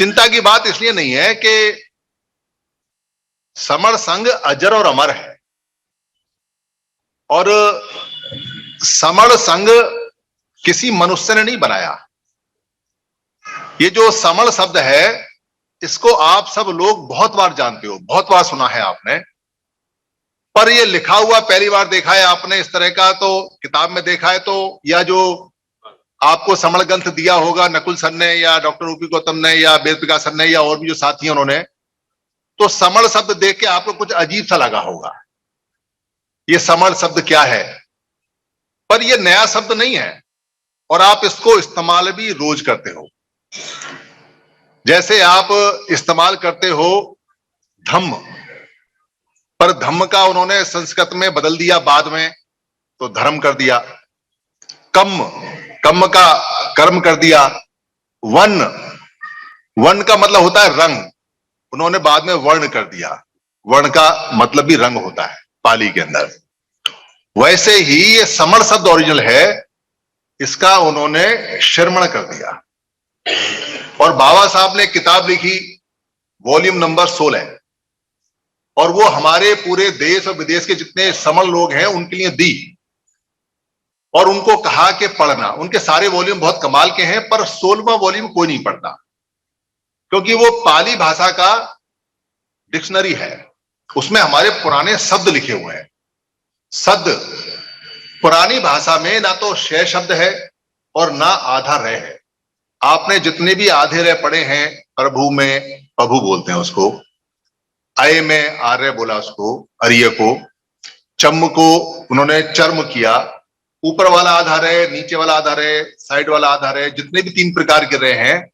चिंता की बात इसलिए नहीं है कि समण संघ अजर और अमर है, और समण संघ किसी मनुष्य ने नहीं बनाया। ये जो समण शब्द है, इसको आप सब लोग बहुत बार जानते हो, बहुत बार सुना है आपने, पर ये लिखा हुआ पहली बार देखा है आपने इस तरह का, तो किताब में देखा है तो, या जो आपको समण ग्रंथ दिया होगा नकुल सर ने या डॉक्टर ऊपी गौतम ने या वेद प्रकाश सर ने या और भी जो साथी हैं उन्होंने, तो समण शब्द देख के आपको कुछ अजीब सा लगा होगा, ये समण शब्द क्या है। पर ये नया शब्द नहीं है और आप इसको इस्तेमाल भी रोज करते हो। जैसे आप इस्तेमाल करते हो धम्म, पर धम्म का उन्होंने संस्कृत में बदल दिया बाद में, तो धर्म कर दिया। कम्म, कम्म का कर्म कर दिया। वर्ण, वर्ण का मतलब होता है रंग, उन्होंने बाद में वर्ण कर दिया। वर्ण का मतलब भी रंग होता है पाली के अंदर। वैसे ही ये समण शब्द ओरिजिनल है, इसका उन्होंने श्रमण कर दिया। और बाबा साहब ने किताब लिखी वॉल्यूम नंबर 16, और वो हमारे पूरे देश और विदेश के जितने समण लोग हैं उनके लिए दी, और उनको कहा कि पढ़ना। उनके सारे वॉल्यूम बहुत कमाल के हैं, पर 16वां वॉल्यूम कोई नहीं पढ़ता, क्योंकि वो पाली भाषा का डिक्शनरी है। उसमें हमारे पुराने शब्द लिखे हुए हैं। शब्द पुरानी भाषा में ना तो शय शब्द है और ना आधा रह है। आपने जितने भी आधे रह पढ़े हैं, प्रभु में प्रभु बोलते हैं उसको, अय में आर्य बोला उसको, अर्य को, चम को उन्होंने चर्म किया, ऊपर वाला आधार है, नीचे वाला आधार है, साइड वाला आधार है, जितने भी 3 प्रकार के रह हैं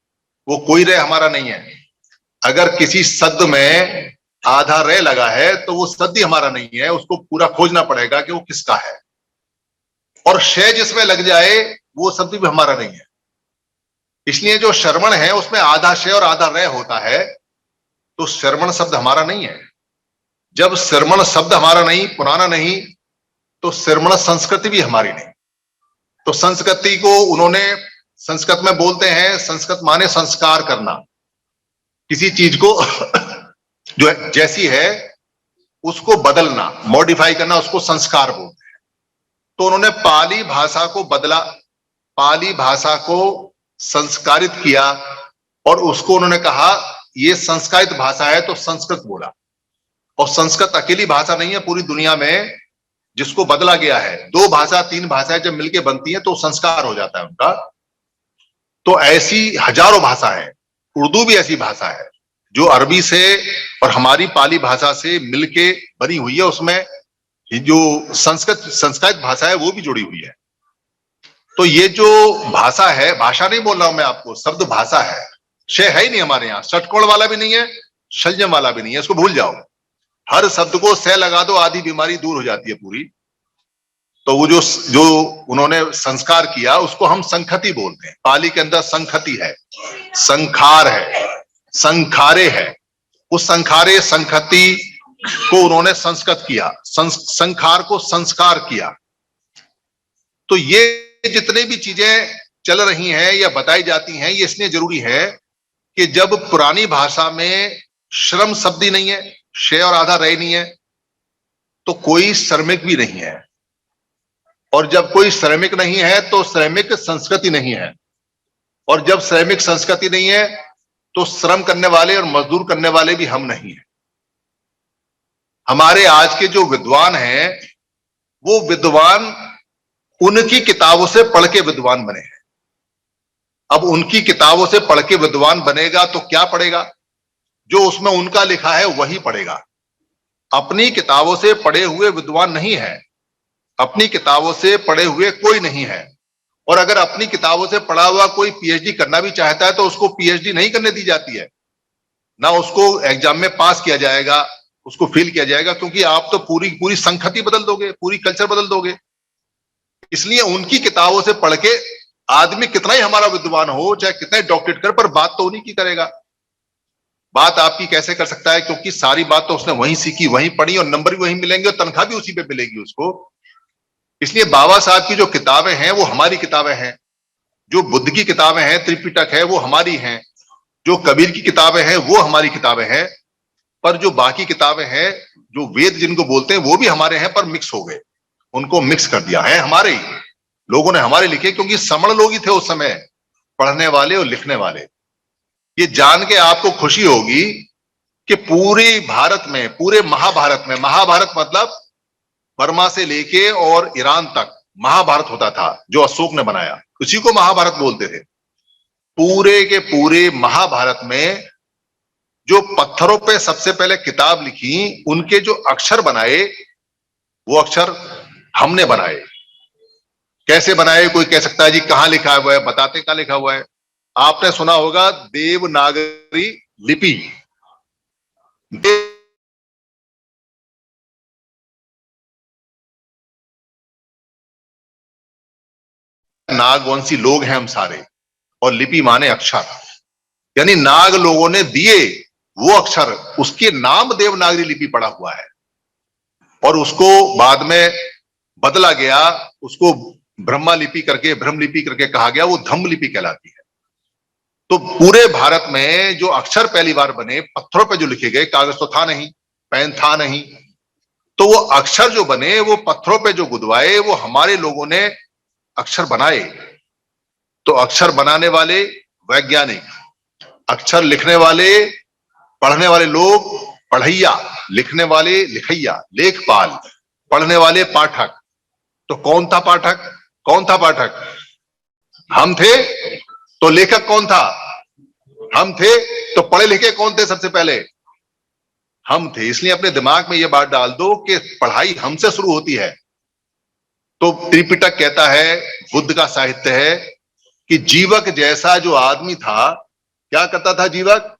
वो कोई रह हमारा नहीं है। अगर किसी शब्द में आधा रह लगा है तो वो शब्द ही हमारा नहीं है, उसको पूरा खोजना पड़ेगा कि वो किसका है। और शय जिसमें लग जाए वो शब्द भी हमारा नहीं है। इसलिए जो श्रवण है उसमें आधा शय और आधा रह होता है, तो श्रवण शब्द हमारा नहीं है। जब श्रवण शब्द हमारा नहीं, पुराना नहीं, तो श्रवण संस्कृति भी हमारी नहीं। तो संस्कृति को उन्होंने संस्कृत में बोलते हैं, संस्कृत माने संस्कार करना, किसी चीज को जो जैसी है उसको बदलना, मॉडिफाई करना, उसको संस्कार बोलते हैं। तो उन्होंने पाली भाषा को बदला, पाली भाषा को संस्कारित किया, और उसको उन्होंने कहा ये संस्कारित भाषा है, तो संस्कृत बोला। और संस्कृत अकेली भाषा नहीं है, पूरी दुनिया में जिसको बदला गया है। 2 भाषा 3 भाषाएं जब मिलके बनती हैं तो संस्कार हो जाता है उनका। तो ऐसी हजारों भाषा है, उर्दू भी ऐसी भाषा है जो अरबी से और हमारी पाली भाषा से मिलके बनी हुई है। उसमें जो संस्कृत भाषा है वो भी जुड़ी हुई है। तो ये जो भाषा है, भाषा नहीं बोल रहा हूं मैं आपको, शब्द भाषा है। शय है ही नहीं हमारे यहाँ, षटकोण वाला भी नहीं है, शलजम वाला भी नहीं है, इसको भूल जाओ। हर शब्द को सह लगा दो, आधी बीमारी दूर हो जाती है पूरी। तो वो जो उन्होंने संस्कार किया उसको हम संखति बोलते हैं। पाली के अंदर संखति है, संखार है, संखारे है। उस संखारे संखति को उन्होंने संस्कृत किया, संखार को संस्कार किया। तो ये जितने भी चीजें चल रही हैं या बताई जाती हैं, ये इसलिए जरूरी है कि जब पुरानी भाषा में श्रम शब्द ही नहीं है, शय और आधा रह नहीं है, तो कोई श्रमिक भी नहीं है। और जब कोई श्रमिक नहीं है तो श्रमिक संस्कृति नहीं है। और जब श्रमिक संस्कृति नहीं है तो श्रम करने वाले और मजदूर करने वाले भी हम नहीं है। हमारे आज के जो विद्वान हैं, वो विद्वान उनकी किताबों से पढ़ के विद्वान बने हैं। अब उनकी किताबों से पढ़ के विद्वान बनेगा तो क्या पढ़ेगा? जो उसमें उनका लिखा है वही पढ़ेगा। अपनी किताबों से पढ़े हुए विद्वान नहीं है, अपनी किताबों से पढ़े हुए कोई नहीं है। और अगर अपनी किताबों से पढ़ा हुआ कोई पीएचडी करना भी चाहता है तो उसको पीएचडी नहीं करने दी जाती है, ना उसको एग्जाम में पास किया जाएगा, उसको फेल किया जाएगा, क्योंकि आप तो पूरी संस्कृति बदल दोगे, पूरी कल्चर बदल दोगे। इसलिए उनकी किताबों से पढ़ के आदमी कितना ही हमारा विद्वान हो, चाहे कितना ही डॉक्टरेट कर, पर बात तो उन्हीं की करेगा। बात आपकी कैसे कर सकता है? क्योंकि सारी बात तो उसने वहीं सीखी, वहीं पढ़ी, और नंबर भी वहीं मिलेंगे और तनख्वाह भी उसी पे मिलेगी उसको। इसलिए बाबा साहब की जो किताबें हैं वो हमारी किताबें हैं, जो बुद्ध की किताबें हैं, त्रिपिटक है, वो हमारी हैं, जो कबीर की किताबें हैं वो हमारी किताबें हैं, पर जो बाकी किताबें हैं, जो वेद जिनको बोलते हैं, वो भी हमारे हैं, पर मिक्स हो गए, उनको मिक्स कर दिया है। हमारे ही लोगों ने हमारे लिखे, क्योंकि समण लोग ही थे उस समय पढ़ने वाले और लिखने वाले। ये जान के आपको खुशी होगी कि पूरे भारत में, पूरे महाभारत में, महाभारत मतलब बर्मा से लेके और ईरान तक महाभारत होता था जो अशोक ने बनाया, उसी को महाभारत बोलते थे। पूरे के पूरे महाभारत में जो पत्थरों पे सबसे पहले किताब लिखी, उनके जो अक्षर बनाए, वो अक्षर हमने बनाए। कैसे बनाए? कोई कह सकता है जी कहां लिखा हुआ है, बताते कहां लिखा हुआ है। आपने सुना होगा देवनागरी लिपि। नागवंशी लोग हैं हम सारे, और लिपि माने अक्षर, यानी नाग लोगों ने दिए वो अक्षर, उसके नाम देवनागरी लिपि पड़ा हुआ है। और उसको बाद में बदला गया, उसको ब्रह्मा लिपि करके, ब्रह्म लिपि करके कहा गया, वो धम्म लिपि कहलाती है। तो पूरे भारत में जो अक्षर पहली बार बने, पत्थरों पे जो लिखे गए, कागज तो था नहीं, पेन था नहीं, तो वो अक्षर जो बने, वो पत्थरों पे जो गुदवाए, वो हमारे लोगों ने अक्षर बनाए। तो अक्षर बनाने वाले वैज्ञानिक, अक्षर लिखने वाले, पढ़ने वाले लोग पढ़ैया, लिखने वाले लिखैया, लेखपाल, पढ़ने वाले पाठक। तो कौन था पाठक? कौन था पाठक? हम थे। तो लेखक कौन था? हम थे। तो पढ़े लिखे कौन थे सबसे पहले? हम थे। इसलिए अपने दिमाग में यह बात डाल दो कि पढ़ाई हमसे शुरू होती है। तो त्रिपिटक कहता है, बुद्ध का साहित्य है, कि जीवक जैसा जो आदमी था, क्या करता था जीवक?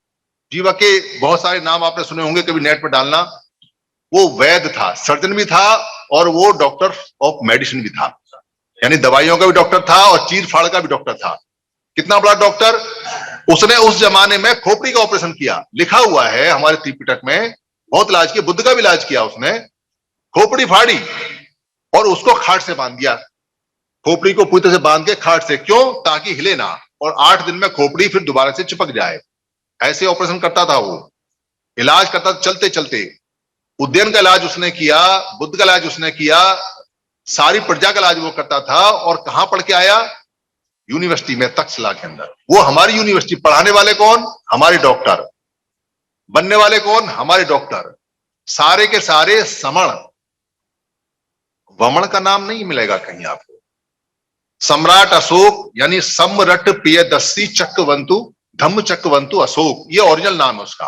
जीवक के बहुत सारे नाम आपने सुने होंगे, कभी नेट पर डालना। वो वैद्य था, सर्जन भी था, और वो डॉक्टर ऑफ मेडिसिन भी था, यानी दवाइयों का भी डॉक्टर था और चीर फाड़ का भी डॉक्टर था। कितना बड़ा डॉक्टर! उसने उस जमाने में खोपड़ी का ऑपरेशन किया, लिखा हुआ है हमारे त्रिपिटक में। बहुत इलाज किया, बुद्ध का भी इलाज किया उसने। खोपड़ी फाड़ी और उसको खाट से बांध दिया, खोपड़ी को पूरी तरह से बांध के खाट से। क्यों? ताकि हिले ना, और 8 दिन में खोपड़ी फिर दोबारा से चिपक जाए। ऐसे ऑपरेशन करता था वो, इलाज करता था चलते चलते। उद्यन का इलाज उसने किया, बुद्ध का इलाज उसने किया, सारी प्रजा का इलाज वो करता था। और कहां पढ़ के आया? यूनिवर्सिटी में, तक्षशिला के अंदर। वो हमारी यूनिवर्सिटी। पढ़ाने वाले कौन? हमारे डॉक्टर। बनने वाले कौन? हमारे डॉक्टर। सारे के सारे समण। वमन का नाम नहीं मिलेगा कहीं आपको। सम्राट अशोक, यानी सम्रट प्रियदर्शी चक्रवंतु धम्म चक्रवंतु अशोक, ये ओरिजिनल नाम है उसका।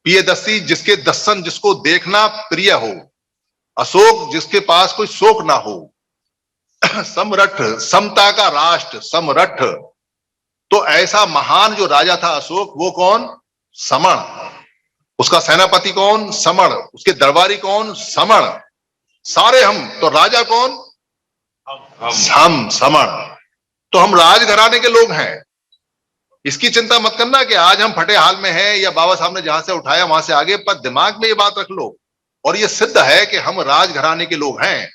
प्रियदर्शी जिसके दर्शन, जिसको देखना प्रिय हो। अशोक जिसके पास कोई शोक ना हो। सम्रट, समता का राष्ट्र, सम्रट। तो ऐसा महान जो राजा था अशोक, वो कौन? समण। उसका सेनापति कौन? समण। उसके दरबारी कौन? समण। सारे हम। तो राजा कौन? हम, समण। तो हम राजघराने के लोग हैं। इसकी चिंता मत करना कि आज हम फटे हाल में हैं या बाबा साहब ने जहां से उठाया वहां से आगे, पर दिमाग में ये बात रख लो। और ये सिद्ध है कि हम राजघराने के लोग हैं।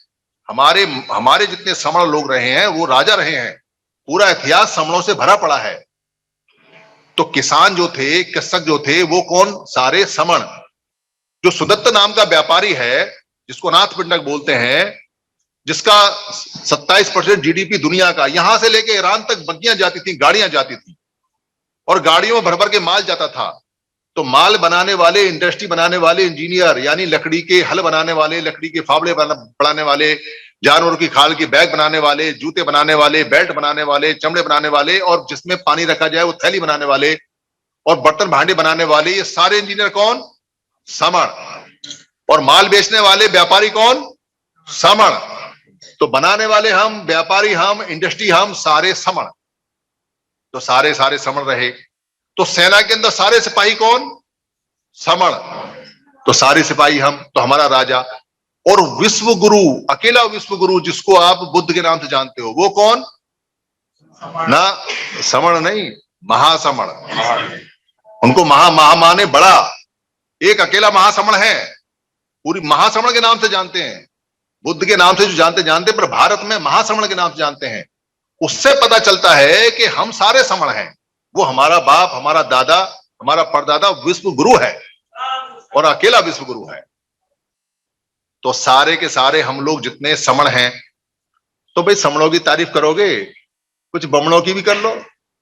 हमारे जितने समण लोग रहे हैं वो राजा रहे हैं। पूरा इतिहास समणों से भरा पड़ा है। तो किसान जो थे, कृषक जो थे, वो कौन? सारे समण। जो सुदत्त नाम का व्यापारी है, जिसको नाथ पिंडक बोलते हैं, जिसका 27% जीडीपी दुनिया का, यहां से लेके ईरान तक बग्गियां जाती थी, गाड़ियां जाती थी, और गाड़ियों में भर भर के माल जाता था। तो माल बनाने वाले, इंडस्ट्री बनाने वाले इंजीनियर, यानी लकड़ी के हल बनाने वाले, लकड़ी के फावड़े बनाने वाले, जानवरों की खाल के बैग बनाने वाले, जूते बनाने वाले, बेल्ट बनाने वाले, चमड़े बनाने वाले, और जिसमें पानी रखा जाए वो थैली बनाने वाले, और बर्तन भांडे बनाने वाले, ये सारे इंजीनियर कौन? समण। और माल बेचने वाले व्यापारी कौन? समण। तो बनाने वाले हम, व्यापारी हम, इंडस्ट्री हम, सारे समण। तो सारे समण रहे। तो सेना के अंदर सारे सिपाही कौन? समण। तो सारे सिपाही हम। तो हमारा राजा। और विश्व गुरु, अकेला विश्व गुरु जिसको आप बुद्ध के नाम से जानते हो, वो कौन? ना, समण नहीं, महासमण। उनको महा माने बड़ा। एक अकेला महासमण है, पूरी महासमण के नाम से जानते हैं। बुद्ध के नाम से जो जानते, पर भारत में महासमण के नाम से जानते हैं। उससे पता चलता है कि हम सारे समण हैं। वो हमारा बाप, हमारा दादा, हमारा परदादा विश्व गुरु है और अकेला विश्व गुरु है। तो सारे के सारे हम लोग जितने समण हैं, तो भाई समणों की तारीफ करोगे, कुछ बमणों की भी कर लो।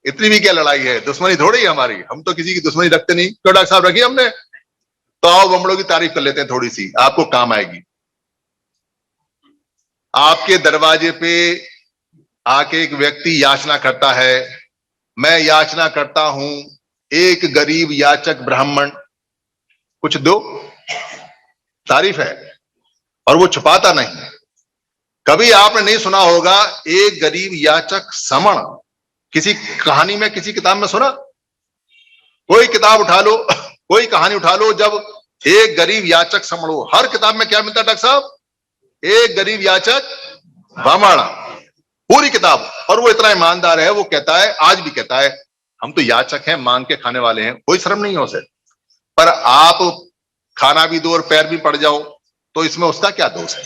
इतनी भी क्या लड़ाई है, दुश्मनी थोड़ी है हमारी, हम तो किसी की दुश्मनी रखते नहीं। क्यों डॉक्टर साहब, रखी हमने? तो आओ बमणों की तारीफ कर लेते हैं थोड़ी सी, आपको काम आएगी। आपके दरवाजे पे आके एक व्यक्ति याचना करता है, मैं याचना करता हूं एक गरीब याचक ब्राह्मण कुछ दो, तारीफ है, और वो छुपाता नहीं। कभी आपने नहीं सुना होगा एक गरीब याचक समण, किसी कहानी में, किसी किताब में सुना? कोई किताब उठा लो, कोई कहानी उठा लो, जब एक गरीब याचक समण हो, हर किताब में क्या मिलता है डॉक्टर साहब? एक गरीब याचक ब्राह्मण, पूरी किताब। और वो इतना ईमानदार है, वो कहता है, आज भी कहता है, हम तो याचक हैं, मांग के खाने वाले हैं, कोई शर्म नहीं है उसे। पर आप खाना भी दो और पैर भी पड़ जाओ, तो इसमें उसका क्या दोष है?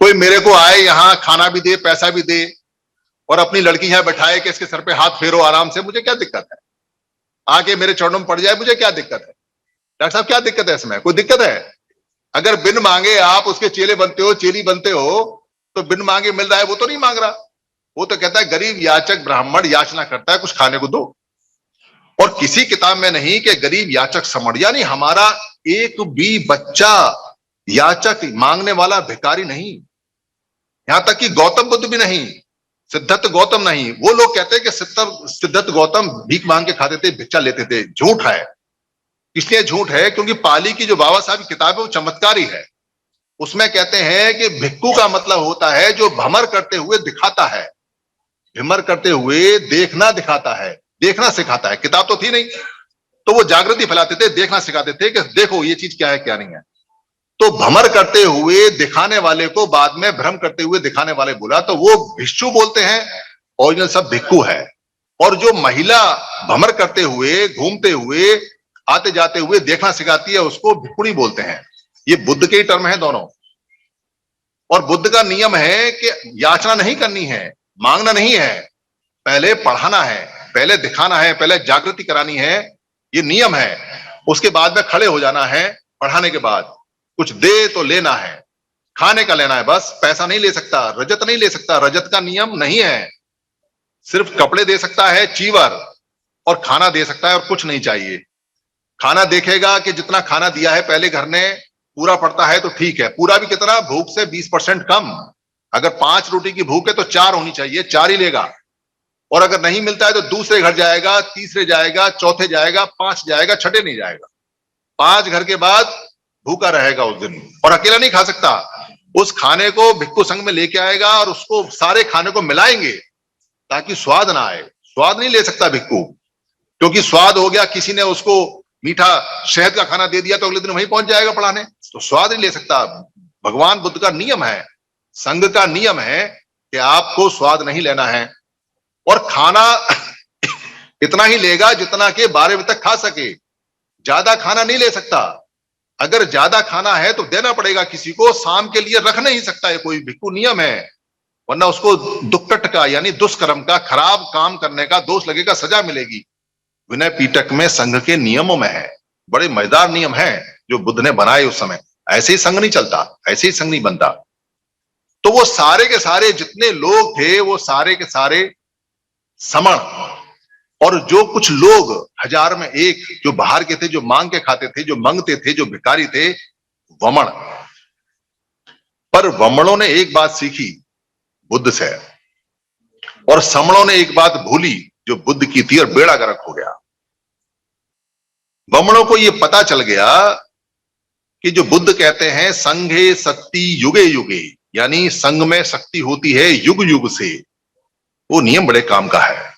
कोई मेरे को आए यहां, खाना भी दे, पैसा भी दे, और अपनी लड़की यहां बैठाए कि इसके सर पे हाथ फेरो आराम से, मुझे क्या दिक्कत है? आके मेरे चरणों में पड़ जाए, मुझे क्या दिक्कत है? डॉक्टर साहब, क्या दिक्कत है इसमें? कोई दिक्कत है? अगर बिन मांगे आप उसके चेले बनते हो, चेली बनते हो, तो बिन मांगे मिल रहा है, वो तो नहीं मांग रहा। वो तो कहता है गरीब याचक ब्राह्मण याचना करता है, कुछ खाने को दो। और किसी किताब में नहीं कि गरीब याचक समण, यानी हमारा एक भी बच्चा याचक, मांगने वाला, भिखारी नहीं। यहां तक कि गौतम बुद्ध भी नहीं, सिद्धार्थ गौतम नहीं। वो लोग कहते हैं कि सिद्धार्थ गौतम भीख मांग के खाते थे, भिक्षा लेते थे। झूठ है। इसलिए झूठ है क्योंकि पाली की जो बाबा साहब की किताब है वो चमत्कारी है। उसमें कहते हैं कि भिक्खु का मतलब होता है जो भ्रमर करते हुए दिखाता है, भ्रमर करते हुए देखना दिखाता है, देखना सिखाता है। किताब तो थी नहीं, तो वो जागृति फैलाते थे, देखना सिखाते थे कि देखो ये चीज क्या है क्या नहीं है। तो भ्रमर करते हुए दिखाने वाले को बाद में भ्रम करते हुए दिखाने वाले बोला, तो वो भिक्षु बोलते हैं, ओरिजिनल सब भिक्खु है। और जो महिला भ्रमर करते हुए, घूमते हुए, आते जाते हुए देखना सिखाती है, उसको भिक्षुणी बोलते हैं। ये बुद्ध के ही टर्म है दोनों। और बुद्ध का नियम है कि याचना नहीं करनी है, मांगना नहीं है, पहले पढ़ाना है, पहले दिखाना है, पहले जागृति करानी है, ये नियम है। उसके बाद में खड़े हो जाना है, पढ़ाने के बाद कुछ दे तो लेना है, खाने का लेना है, बस पैसा नहीं ले सकता, रजत नहीं ले सकता, रजत का नियम नहीं है। सिर्फ कपड़े दे सकता है चीवर, और खाना दे सकता है, और कुछ नहीं चाहिए। खाना देखेगा कि जितना खाना दिया है पहले घर ने, पूरा पड़ता है तो ठीक है, पूरा भी कितना, भूख से 20% कम। अगर 5 रोटी की भूख है तो 4 होनी चाहिए, 4 ही लेगा। और अगर नहीं मिलता है तो दूसरे घर जाएगा, तीसरे जाएगा, चौथे जाएगा, 5 जाएगा, छठे नहीं जाएगा। 5 घर के बाद भूखा रहेगा उस दिन, और अकेला नहीं खा सकता। उस खाने को भिक्खु संघ में लेके आएगा और उसको सारे खाने को मिलाएंगे ताकि स्वाद ना आए। स्वाद नहीं ले सकता भिक्खु, क्योंकि स्वाद हो गया, किसी ने उसको मीठा शहद का खाना दे दिया तो अगले दिन वहीं पहुंच जाएगा पढ़ाने, तो स्वाद नहीं ले सकता। भगवान बुद्ध का नियम है, संघ का नियम है कि आपको स्वाद नहीं लेना है, और खाना इतना ही लेगा जितना कि 12 बजे तक खा सके, ज्यादा खाना नहीं ले सकता। अगर ज्यादा खाना है तो देना पड़ेगा किसी को, शाम के लिए रख नहीं सकता है कोई, भिक्खु नियम है, वरना उसको दुक्कट का यानी दुष्कर्म का, खराब काम करने का दोष लगेगा, सजा मिलेगी। विनय पीटक में संघ के नियमों में है, बड़े मजेदार नियम है जो बुद्ध ने बनाए उस समय। ऐसे ही संघ नहीं चलता, ऐसे ही संघ नहीं बनता। तो वो सारे के सारे जितने लोग थे वो सारे के सारे समण, और जो कुछ लोग 1000 में एक जो बाहर के थे, जो मांग के खाते थे, जो मांगते थे, जो भिखारी थे, वमण। पर वमणों ने एक बात सीखी बुद्ध से, और समणों ने एक बात भूली जो बुद्ध की थी, और बेड़ा गर्क हो गया। वमणों को यह पता चल गया कि जो बुद्ध कहते हैं संघे शक्ति युगे युगे, यानी संघ में शक्ति होती है युग युग से, वो नियम बड़े काम का है,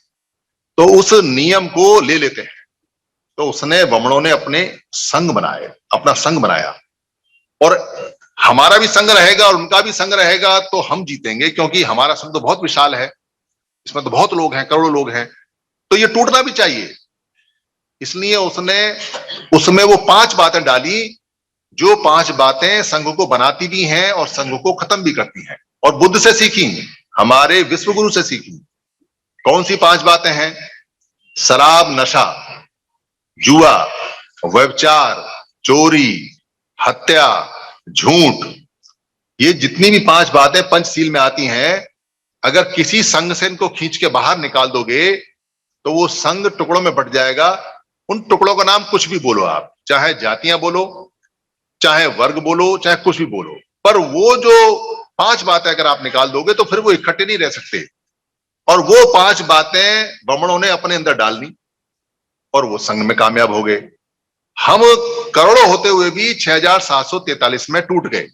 तो उस नियम को ले लेते हैं। तो उसने, वमणों ने अपने संघ बनाए, अपना संघ बनाया, और हमारा भी संघ रहेगा और उनका भी संघ रहेगा तो हम जीतेंगे, क्योंकि हमारा संघ तो बहुत विशाल है, इसमें तो बहुत लोग हैं, करोड़ों लोग हैं, तो ये टूटना भी चाहिए। इसलिए उसने उसमें वो 5 बातें डाली, जो 5 बातें संघ को बनाती भी हैं और संघ को खत्म भी करती हैं, और बुद्ध से सीखी, हमारे विश्व गुरु से सीखी। कौन सी 5 बातें हैं? शराब, नशा, जुआ, व्यभिचार, चोरी, हत्या, झूठ, ये जितनी भी 5 बातें पंचशील में आती हैं, अगर किसी संघ से इनको खींच के बाहर निकाल दोगे तो वो संघ टुकड़ों में बट जाएगा। उन टुकड़ों का नाम कुछ भी बोलो आप, चाहे जातियां बोलो, चाहे वर्ग बोलो, चाहे कुछ भी बोलो, पर वो जो 5 बातें अगर आप निकाल दोगे तो फिर वो इकट्ठे नहीं रह सकते। और वो 5 बातें ब्राह्मणों ने अपने अंदर डालनी और वो संघ में कामयाब हो गए। हम करोड़ों होते हुए भी 6743 में टूट गए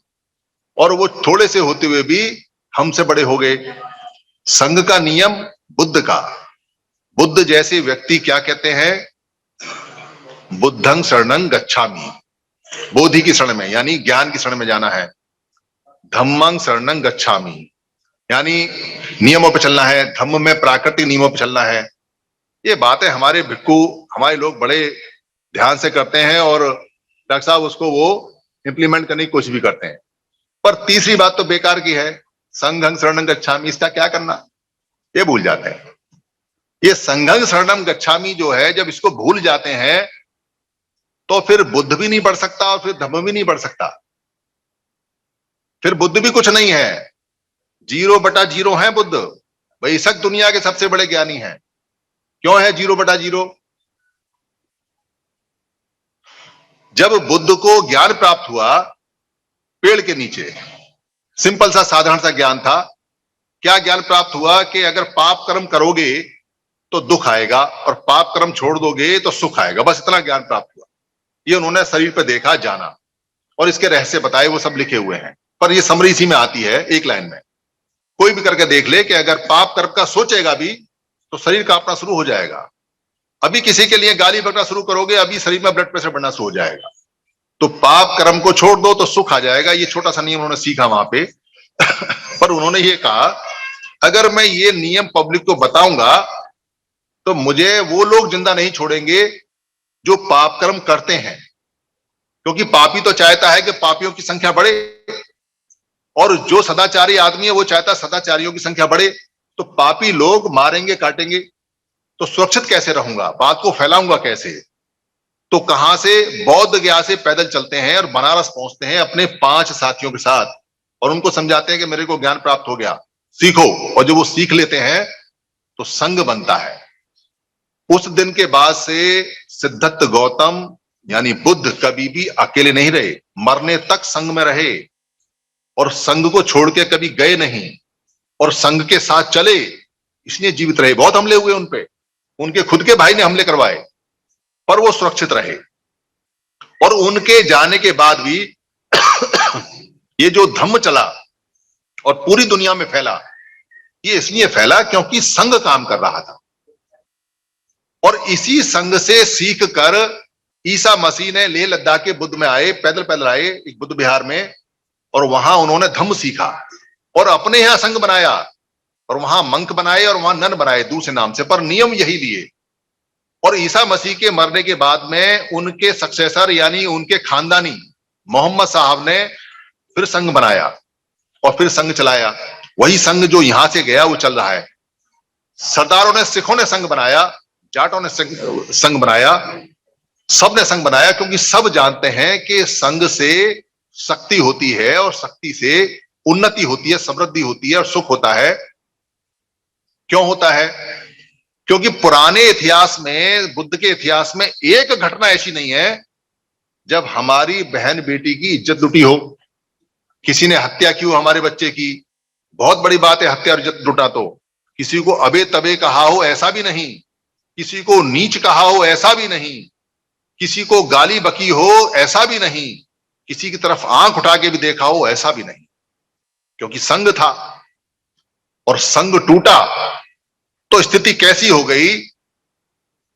और वो थोड़े से होते हुए भी हमसे बड़े हो गए। संघ का नियम बुद्ध का, बुद्ध जैसे व्यक्ति क्या कहते हैं, बुद्धं शरणं गच्छामि, बोधि की शरण में यानी ज्ञान की शरण में जाना है। धम्मं शरणं गच्छामि यानी नियमों पे चलना है, धम्म में प्राकृतिक नियमों पे चलना है। ये बातें हमारे भिक्खु, हमारे लोग बड़े ध्यान से करते हैं और डॉक्टर साहब उसको वो इंप्लीमेंट करने की कोशिश भी करते हैं। पर तीसरी बात तो बेकार की है, संघं शरणं गच्छामि, इसका क्या करना, ये भूल जाते हैं। ये संघं शरणं गच्छामि जो है, जब इसको भूल जाते हैं तो फिर बुद्ध भी नहीं बढ़ सकता और फिर धम्म भी नहीं बढ़ सकता, फिर बुद्ध भी कुछ नहीं है, 0/0 है बुद्ध। बेशक दुनिया के सबसे बड़े ज्ञानी हैं, क्यों है 0/0? जब बुद्ध को ज्ञान प्राप्त हुआ पेड़ के नीचे, सिंपल सा साधारण सा ज्ञान था। क्या ज्ञान प्राप्त हुआ कि अगर पाप कर्म करोगे तो दुख आएगा और पाप कर्म छोड़ दोगे तो सुख आएगा, बस इतना ज्ञान प्राप्त हुआ। ये उन्होंने शरीर पर देखा, जाना और इसके रहस्य बताए, वो सब लिखे हुए हैं। पर ये समरी इसी में आती है, एक लाइन में कोई भी करके देख ले कि अगर पाप कर्म का सोचेगा भी तो शरीर कांपना शुरू हो जाएगा। अभी किसी के लिए गाली बकना शुरू करोगे, अभी शरीर में ब्लड प्रेशर बढ़ना शुरू हो जाएगा। तो पाप कर्म को छोड़ दो तो सुख आ जाएगा। ये छोटा सा नियम उन्होंने सीखा वहां पे पर उन्होंने ये कहा, अगर मैं ये नियम पब्लिक को बताऊंगा तो मुझे वो लोग जिंदा नहीं छोड़ेंगे जो पाप कर्म करते हैं, क्योंकि पापी तो चाहता है कि पापियों की संख्या बढ़े और जो सदाचारी आदमी है वो चाहता है सदाचारियों की संख्या बढ़े। तो पापी लोग मारेंगे, काटेंगे, तो सुरक्षित कैसे रहूंगा, बात को फैलाऊंगा कैसे? तो कहां से बौद्ध गया से पैदल चलते हैं और बनारस पहुंचते हैं अपने 5 साथियों के साथ और उनको समझाते हैं कि मेरे को ज्ञान प्राप्त हो गया, सीखो। और जब वो सीख लेते हैं तो संघ बनता है। उस दिन के बाद से सिद्धार्थ गौतम यानी बुद्ध कभी भी अकेले नहीं रहे, मरने तक संघ में रहे और संघ को छोड़ के कभी गए नहीं और संघ के साथ चले, इसलिए जीवित रहे। बहुत हमले हुए उन पे, उनके खुद के भाई ने हमले करवाए पर वो सुरक्षित रहे। और उनके जाने के बाद भी ये जो धम्म चला और पूरी दुनिया में फैला, ये इसलिए फैला क्योंकि संघ काम कर रहा था। और इसी संघ से सीख कर ईसा मसीह ने लेह लद्दाख के बुद्ध में आए, पैदल पैदल आए एक बुद्ध विहार में, और वहां उन्होंने धम्म सीखा और अपने यहां संघ बनाया और वहां मंक बनाए और वहां नन बनाए दूसरे नाम से, पर नियम यही लिए। और ईसा मसीह के मरने के बाद में उनके सक्सेसर यानी उनके खानदानी मोहम्मद साहब ने फिर संघ बनाया और फिर संघ चलाया। वही संघ जो यहां से गया वो चल रहा है। सरदारों ने, सिखों ने संघ बनाया, जाटों ने संघ बनाया, सब ने संघ बनाया, क्योंकि सब जानते हैं कि संघ से शक्ति होती है और शक्ति से उन्नति होती है, समृद्धि होती है और सुख होता है। क्यों होता है? क्योंकि पुराने इतिहास में, बुद्ध के इतिहास में एक घटना ऐसी नहीं है जब हमारी बहन बेटी की इज्जत लुटी हो, किसी ने हत्या की हो हमारे बच्चे की। बहुत बड़ी बात है हत्या और इज्जत लुटा तो। किसी को अबे तबे कहा हो ऐसा भी नहीं, किसी को नीच कहा हो ऐसा भी नहीं, किसी को गाली बकी हो ऐसा भी नहीं, किसी की तरफ आंख उठा के भी देखा हो ऐसा भी नहीं, क्योंकि संघ था। और संघ टूटा तो स्थिति कैसी हो गई,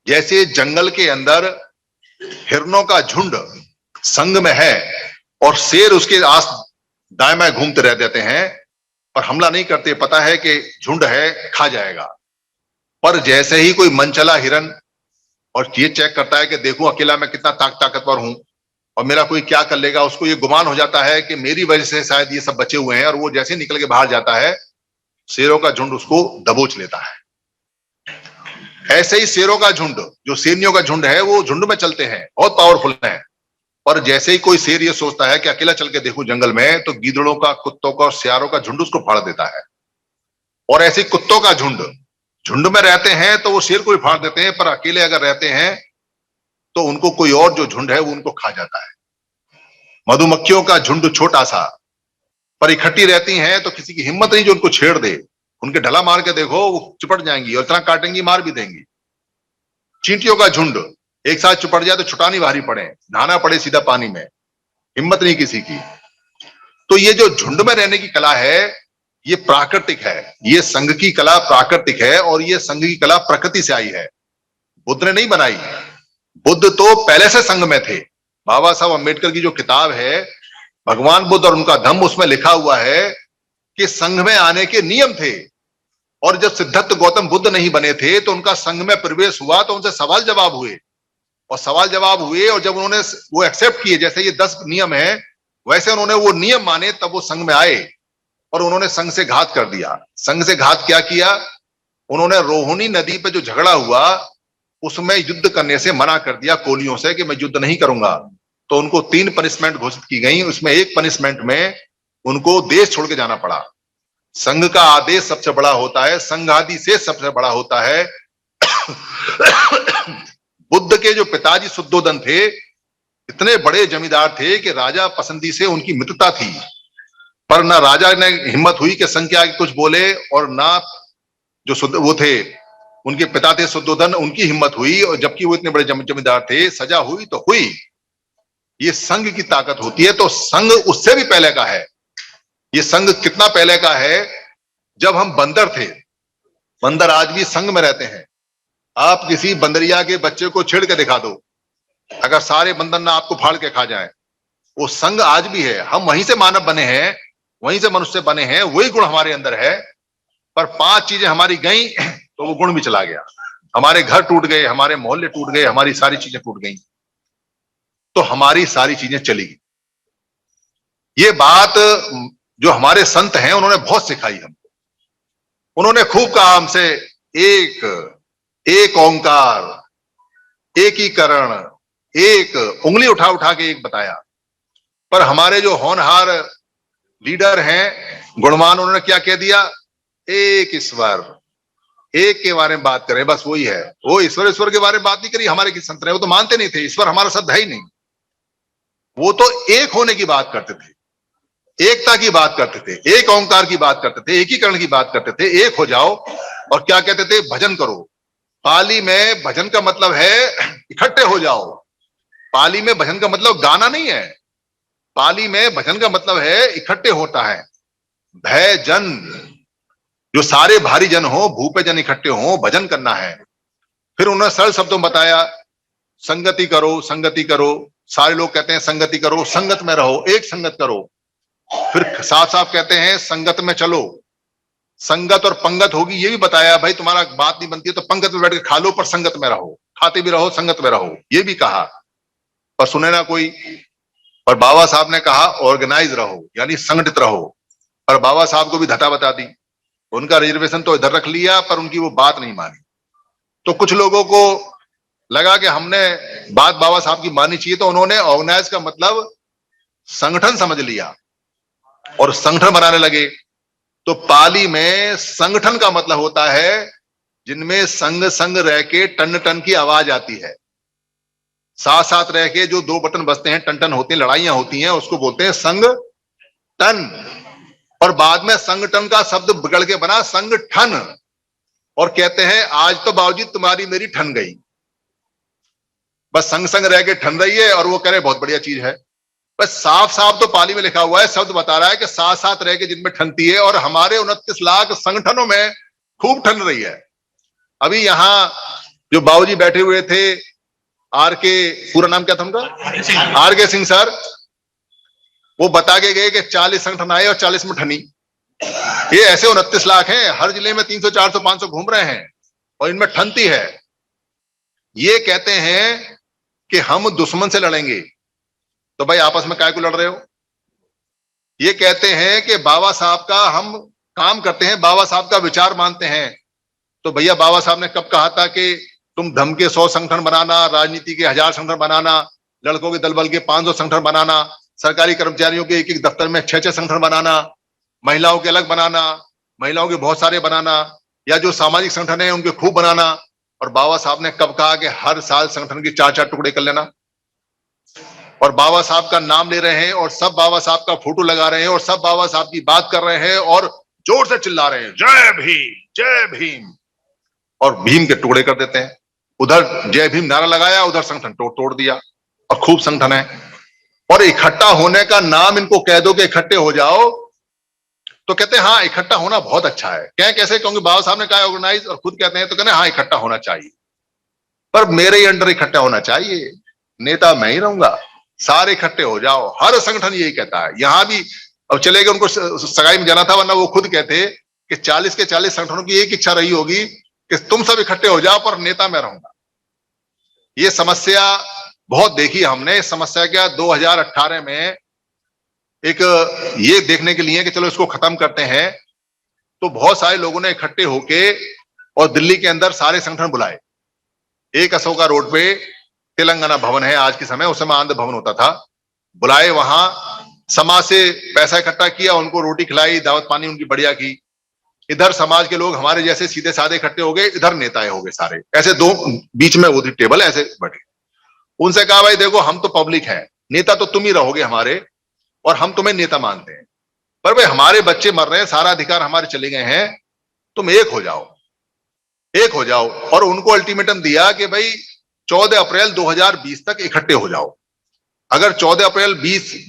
जैसे जंगल के अंदर हिरणों का झुंड संघ में है और शेर उसके आस दाएं बाएं घूमते रह देते हैं पर हमला नहीं करते, पता है कि झुंड है, खा जाएगा। पर जैसे ही कोई मनचला हिरन और ये चेक करता है कि देखूं अकेला मैं कितना ताकतवर हूं और मेरा कोई क्या कर लेगा, उसको ये गुमान हो जाता है कि मेरी वजह से शायद ये सब बचे हुए हैं, और वो जैसे निकल के बाहर जाता है शेरों का झुंड उसको दबोच लेता है। ऐसे ही शेरों का झुंड, जो शेरनियों का झुंड है, वो झुंड में चलते हैं, बहुत पावरफुल है। और जैसे ही कोई शेर ये सोचता है कि अकेला चल के देखूं जंगल में, तो गीदड़ों का, कुत्तों का और सियारों का झुंड उसको फाड़ देता है। और ऐसे ही कुत्तों का झुंड, झुंड में रहते हैं तो वो शेर को भी फाड़ देते हैं, पर अकेले अगर रहते हैं तो उनको कोई और जो झुंड है वो उनको खा जाता है। मधुमक्खियों का झुंड छोटा सा, पर इकट्ठी रहती हैं तो किसी की हिम्मत नहीं जो उनको छेड़ दे। उनके ढला मार के देखो, वो चिपट जाएंगी और इतना काटेंगी, मार भी देंगी। चींटियों का झुंड एक साथ चिपट जाए तो छुटानी भारी पड़े, नहाना पड़े सीधा पानी में, हिम्मत नहीं किसी की। तो ये जो झुंड में रहने की कला है, ये प्राकृतिक है। ये संघ की कला प्राकृतिक है, और ये संघ की कला प्रकृति से आई है, बुद्ध ने नहीं बनाई। बुद्ध तो पहले से संघ में थे। बाबा साहब अम्बेडकर की जो किताब है भगवान बुद्ध और उनका धम्म, उसमें लिखा हुआ है कि संघ में आने के नियम थे। और जब सिद्धार्थ गौतम बुद्ध नहीं बने थे तो उनका संघ में प्रवेश हुआ, तो उनसे सवाल जवाब हुए, और सवाल जवाब हुए, और जब उन्होंने वो एक्सेप्ट किए, जैसे ये 10 नियम है, वैसे उन्होंने वो नियम माने, तब वो संघ में आए। और उन्होंने संघ से घात कर दिया। संघ से घात क्या किया? उन्होंने रोहिणी नदी पे जो झगड़ा हुआ उसमें युद्ध करने से मना कर दिया कोलियों से कि मैं युद्ध नहीं करूंगा। तो उनको 3 पनिशमेंट घोषित की गई। उसमें एक पनिशमेंट में उनको देश छोड़ के जाना पड़ा। संघ का आदेश सबसे बड़ा होता है, संघ आदि से सबसे बड़ा होता है। बुद्ध के जो पिताजी शुद्धोदन थे, इतने बड़े जमींदार थे कि राजा पसंदी से उनकी मित्रता थी, पर ना राजा ने हिम्मत हुई कि संघ के आगे कुछ बोले, और ना जो वो थे उनके पिता थे शुद्धोदन, उनकी हिम्मत हुई। और जबकि वो इतने बड़े जमींदार थे, सजा हुई तो हुई। ये संघ की ताकत होती है। तो संघ उससे भी पहले का है। ये संघ कितना पहले का है? जब हम बंदर थे, बंदर आज भी संघ में रहते हैं। आप किसी बंदरिया के बच्चे को छेड़ के दिखा दो, अगर सारे बंदर ना आपको फाड़ के खा जाए, वो संघ आज भी है। हम वहीं से मानव बने हैं, वहीं से मनुष्य बने हैं, वही गुण हमारे अंदर है। पर 5 चीजें हमारी गई तो वो गुण भी चला गया। हमारे घर टूट गए, हमारे मोहल्ले टूट गए, हमारी सारी चीजें टूट गई, तो हमारी सारी चीजें चली गई। ये बात जो हमारे संत हैं उन्होंने बहुत सिखाई हमको। उन्होंने खूब कहा हमसे, एक ओंकार, एकीकरण, एक उंगली उठा उठा के एक बताया। पर हमारे जो होनहार लीडर हैं गुणवान, उन्होंने क्या कह दिया? एक ईश्वर, एक के बारे में बात करें, बस वही है। वो ईश्वर के बारे में बात नहीं करी। हमारे किस संत ने, वो तो मानते नहीं थे, ईश्वर हमारा शब्द है ही नहीं। वो तो एक होने की बात करते थे, एकता की बात करते थे, एक ओंकार की बात करते थे, एकीकरण की बात करते थे। एक हो जाओ। और क्या कहते थे? भजन करो। पाली में भजन का मतलब है इकट्ठे हो जाओ। पाली में भजन का मतलब गाना नहीं है। पाली में भजन का मतलब है इकट्ठे होता है। भय जन, जो सारे भारी जन हो, भूपे जन इकट्ठे हो, भजन करना है। फिर उन्होंने सरल शब्दों में बताया, संगति करो, संगति करो। सारे लोग कहते हैं संगति करो, संगत में रहो, एक संगत करो। फिर साफ साफ कहते हैं संगत में चलो। संगत और पंगत होगी ये भी बताया, भाई तुम्हारा बात नहीं बनती है तो पंगत में बैठ के खा लो, पर संगत में रहो, खाते भी रहो, संगत में रहो, ये भी कहा। पर सुने ना कोई। पर बाबा साहब ने कहा ऑर्गेनाइज रहो, यानी संगठित रहो। पर बाबा साहब को भी धता बता दी। उनका रिजर्वेशन तो इधर रख लिया, पर उनकी वो बात नहीं मानी। तो कुछ लोगों को लगा कि हमने बात बाबा साहब की माननी चाहिए, तो उन्होंने ऑर्गेनाइज का मतलब संगठन समझ लिया और संगठन बनाने लगे। तो पाली में संगठन का मतलब होता है जिनमें संग संग रह के टन टन की आवाज आती है। साथ साथ रह के जो 2 बटन बजते हैं, टन टन होते हैं, लड़ाइयां होती हैं, उसको बोलते हैं संग टन। और बाद में संगठन का शब्द बिगड़ के बना संगठन, और कहते हैं आज तो बाबूजी तुम्हारी मेरी ठन गई। बस संग संग रह के ठन रही है, और वो कह रहे बहुत बढ़िया चीज है। बस साफ साफ तो पाली में लिखा हुआ है, शब्द बता रहा है कि साथ साथ रह के जिनमें ठनती है, और हमारे 29 लाख संगठनों में खूब ठन रही है। अभी यहां जो बाबूजी बैठे हुए थे, आर के, पूरा नाम क्या था उनका? आर के सिंह सर, वो बता के गए कि 40 संगठन आए और 40 में ठनी। ये ऐसे 29 लाख हैं, हर जिले में 300 400 500 घूम रहे हैं, और इनमें ठनती है। ये कहते हैं कि हम दुश्मन से लड़ेंगे, तो भाई आपस में काय को लड़ रहे हो? ये कहते हैं कि बाबा साहब का हम काम करते हैं, बाबा साहब का विचार मानते हैं, तो भैया बाबा साहब ने कब कहा था कि तुम धर्म के 100 संगठन बनाना, राजनीति के 1000 संगठन बनाना, लड़कों के दल बल के 500 संगठन बनाना, सरकारी कर्मचारियों के एक एक दफ्तर में 6-6 संगठन बनाना, महिलाओं के अलग बनाना, महिलाओं के बहुत सारे बनाना, या जो सामाजिक संगठन है उनके खूब बनाना। और बाबा साहब ने कब कहा कि हर साल संगठन के 4-4 टुकड़े कर लेना। और बाबा साहब का नाम ले रहे हैं और सब बाबा साहब का फोटो लगा रहे हैं और सब बाबा साहब की बात कर रहे हैं और जोर से चिल्ला रहे हैं जय भीम जय भीम, और भीम के टुकड़े कर देते हैं। उधर जय भीम नारा लगाया, उधर संगठन तोड़ दिया, और खूब संगठन है। और इकट्ठा होने का नाम इनको कह दो कि इकट्ठे हो जाओ, तो कहते हैं हाँ इकट्ठा होना बहुत अच्छा है। क्या कैसे? क्योंकि बाबा साहब ने कहा ऑर्गेनाइज, और खुद कहते हैं, तो कहते हैं हाँ इकट्ठा होना चाहिए, पर मेरे ही अंडर इकट्ठा होना चाहिए, नेता मैं ही रहूंगा, सारे इकट्ठे हो जाओ। हर संगठन यही कहता है। यहां भी अब चले गए, उनको सगाई में जाना था, वरना वो खुद कहते कि 40 के 40 संगठनों की एक इच्छा रही होगी कि तुम सब इकट्ठे हो जाओ पर नेता मैं रहूंगा। ये समस्या बहुत देखी हमने। इस समस्या क्या 2018 में एक ये देखने के लिए कि चलो इसको खत्म करते हैं, तो बहुत सारे लोगों ने इकट्ठे होके और दिल्ली के अंदर सारे संगठन बुलाए। एक अशोका रोड पे तेलंगाना भवन है आज के समय, उस समय आंध्र भवन होता था, बुलाए, वहां समाज से पैसा इकट्ठा किया, उनको रोटी खिलाई, दावत पानी उनकी बढ़िया की। इधर समाज के लोग हमारे जैसे सीधे साधे इकट्ठे हो गए, इधर नेताए हो गए सारे, ऐसे दो बीच में वो टेबल ऐसे बैठे। उनसे कहा भाई देखो हम तो पब्लिक हैं, नेता तो तुम ही रहोगे हमारे, और हम तुम्हें नेता मानते हैं, पर भाई हमारे बच्चे मर रहे हैं, सारा अधिकार हमारे चले गए हैं, तुम एक हो जाओ, एक हो जाओ। और उनको अल्टीमेटम दिया कि भाई 14 अप्रैल 2020 तक इकट्ठे हो जाओ। अगर 14 अप्रैल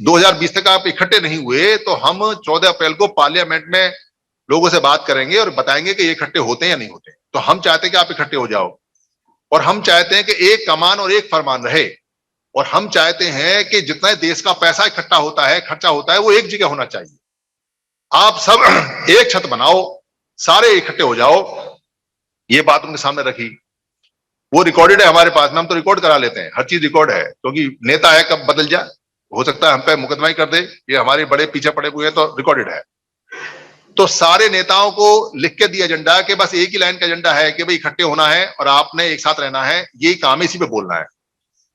2020 तक आप इकट्ठे नहीं हुए तो हम 14 अप्रैल को पार्लियामेंट में लोगों से बात करेंगे और बताएंगे कि ये इकट्ठे होते हैं या नहीं होते। तो हम चाहते हैं कि आप इकट्ठे हो जाओ, और हम चाहते हैं कि एक कमान और एक फरमान रहे, और हम चाहते हैं कि जितना देश का पैसा इकट्ठा होता है, खर्चा होता है, वो एक जगह होना चाहिए। आप सब एक छत बनाओ, सारे इकट्ठे हो जाओ। ये बात उनके सामने रखी। वो रिकॉर्डेड है हमारे पास में, हम तो रिकॉर्ड करा लेते हैं, हर चीज रिकॉर्ड है, क्योंकि नेता है कब बदल जाए, हो सकता है हम पे मुकदमा ही कर दे, ये हमारे बड़े पीछे पड़े हुए हैं, तो रिकॉर्डेड है। तो सारे नेताओं को लिख के दिया एजेंडा कि बस एक ही लाइन का एजेंडा है कि भाई इकट्ठे होना है और आपने एक साथ रहना है, यही काम है, इसी पे बोलना है।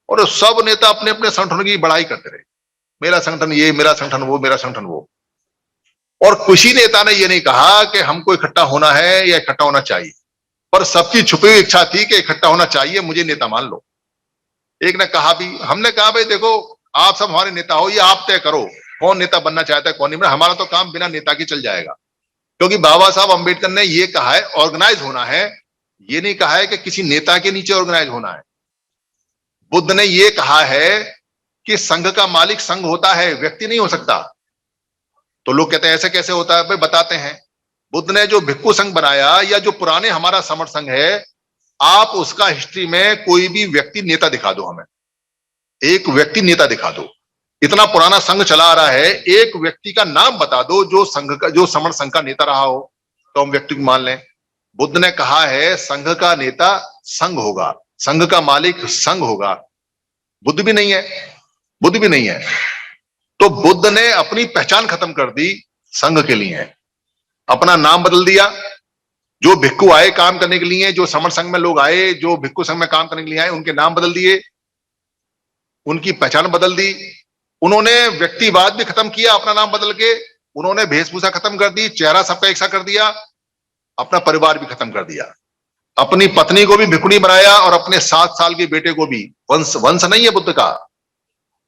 और सब नेता अपने अपने संगठन की बड़ाई करते रहे, मेरा संगठन ये, मेरा संगठन वो, मेरा संगठन वो। और किसी नेता ने ये नहीं कहा कि हमको इकट्ठा होना है या इकट्ठा होना चाहिए, पर सबकी छुपी हुई इच्छा थी कि इकट्ठा होना चाहिए, मुझे नेता मान लो। एक ने कहा भी, हमने कहा भाई देखो आप सब हमारे नेता हो, ये आप तय करो कौन नेता बनना चाहता है कौन नहीं। हमारा तो काम बिना नेता के चल जाएगा, क्योंकि बाबा साहब अंबेडकर ने ये कहा है ऑर्गेनाइज होना है, ये नहीं कहा है कि किसी नेता के नीचे ऑर्गेनाइज होना है। बुद्ध ने ये कहा है कि संघ का मालिक संघ होता है, व्यक्ति नहीं हो सकता। तो लोग कहते हैं ऐसे कैसे होता है, भाई बताते हैं। बुद्ध ने जो भिक्खु संघ बनाया, या जो पुराने हमारा समर संघ है, आप उसका हिस्ट्री में कोई भी व्यक्ति नेता दिखा दो, हमें एक व्यक्ति नेता दिखा दो। इतना पुराना संघ चला आ रहा है, एक व्यक्ति का नाम बता दो जो संघ का, जो समर संघ का नेता रहा हो, तो हम व्यक्ति को मान लें। बुद्ध ने कहा है संघ का नेता संघ होगा, संघ का मालिक संघ होगा। बुद्ध भी नहीं है, बुद्ध भी नहीं है। तो बुद्ध ने अपनी पहचान खत्म कर दी, संघ के लिए अपना नाम बदल दिया। जो भिक्खु आए काम करने के लिए, जो समर संघ में लोग आए, जो भिक्खु संघ में काम करने के लिए आए, उनके नाम बदल दिए, उनकी पहचान बदल दी। उन्होंने व्यक्तिवाद भी खत्म किया अपना नाम बदल के, उन्होंने वेशभूषा खत्म कर दी, चेहरा सबका एक सा कर दिया, अपना परिवार भी खत्म कर दिया, अपनी पत्नी को भी भिखुनी बनाया और अपने 7 साल के बेटे को भी। वंश वंश नहीं है बुद्ध का,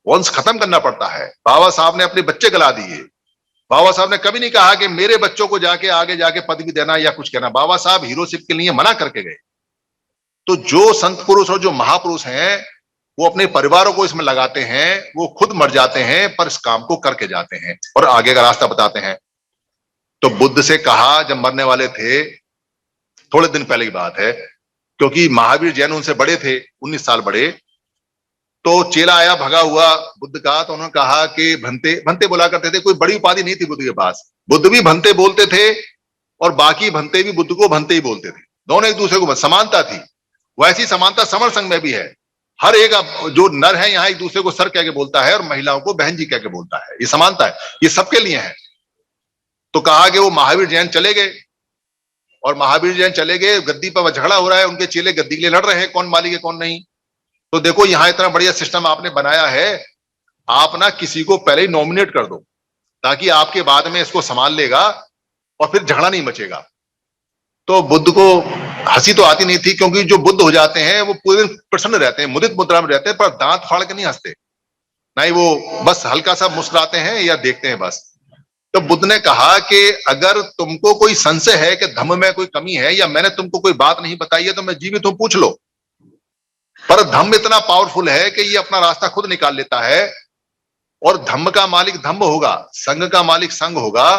वंश खत्म करना पड़ता है। बाबा साहब ने अपने बच्चे गला दिए। बाबा साहब ने कभी नहीं कहा कि मेरे बच्चों को जाके आगे जाके पदवी देना या कुछ कहना। बाबा साहब हीरोशिप के लिए मना करके गए। तो जो संत पुरुष और जो महापुरुष हैं वो अपने परिवारों को इसमें लगाते हैं, वो खुद मर जाते हैं पर इस काम को करके जाते हैं और आगे का रास्ता बताते हैं। तो बुद्ध से कहा, जब मरने वाले थे, थोड़े दिन पहले की बात है, क्योंकि महावीर जैन उनसे बड़े थे, 19 साल बड़े। तो चेला आया भगा हुआ बुद्ध का, तो उन्होंने कहा कि भंते भंते बोला करते थे, कोई बड़ी उपाधि नहीं थी बुद्ध के पास। बुद्ध भी भंते बोलते थे और बाकी भंते भी बुद्ध को भंते ही बोलते थे, दोनों एक दूसरे को, समानता थी। वैसी समानता समर संघ में भी है। हर एक जो नर है यहाँ एक दूसरे को सर कह के बोलता है और महिलाओं को बहन जी कह के बोलता है, ये समानता है, ये सबके लिए है। तो कहा कि वो महावीर जैन चले गए, और महावीर जैन चले गए, गद्दी पर झगड़ा हो रहा है, उनके चेले गद्दी के लिए लड़ रहे हैं, कौन मालिक है कौन नहीं। तो देखो यहां इतना बढ़िया सिस्टम आपने बनाया है, आप ना किसी को पहले ही नॉमिनेट कर दो ताकि आपके बाद में इसको संभाल लेगा और फिर झगड़ा नहीं मचेगा। तो बुद्ध को हंसी तो आती नहीं थी, क्योंकि जो बुद्ध हो जाते हैं वो पूरे दिन प्रसन्न रहते हैं, मुदित मुद्रा में रहते हैं, पर दांत फाड़ के नहीं हंसते, नहीं वो बस हल्का सा मुस्कुराते हैं या देखते हैं बस। तो बुद्ध ने कहा कि अगर तुमको कोई संशय है कि धम्म में कोई कमी है या मैंने तुमको कोई बात नहीं बताई है तो मैं जीवित हूं, पूछ लो। पर धम्म इतना पावरफुल है कि ये अपना रास्ता खुद निकाल लेता है, और धम्म का मालिक धम्म होगा, संघ का मालिक संघ होगा।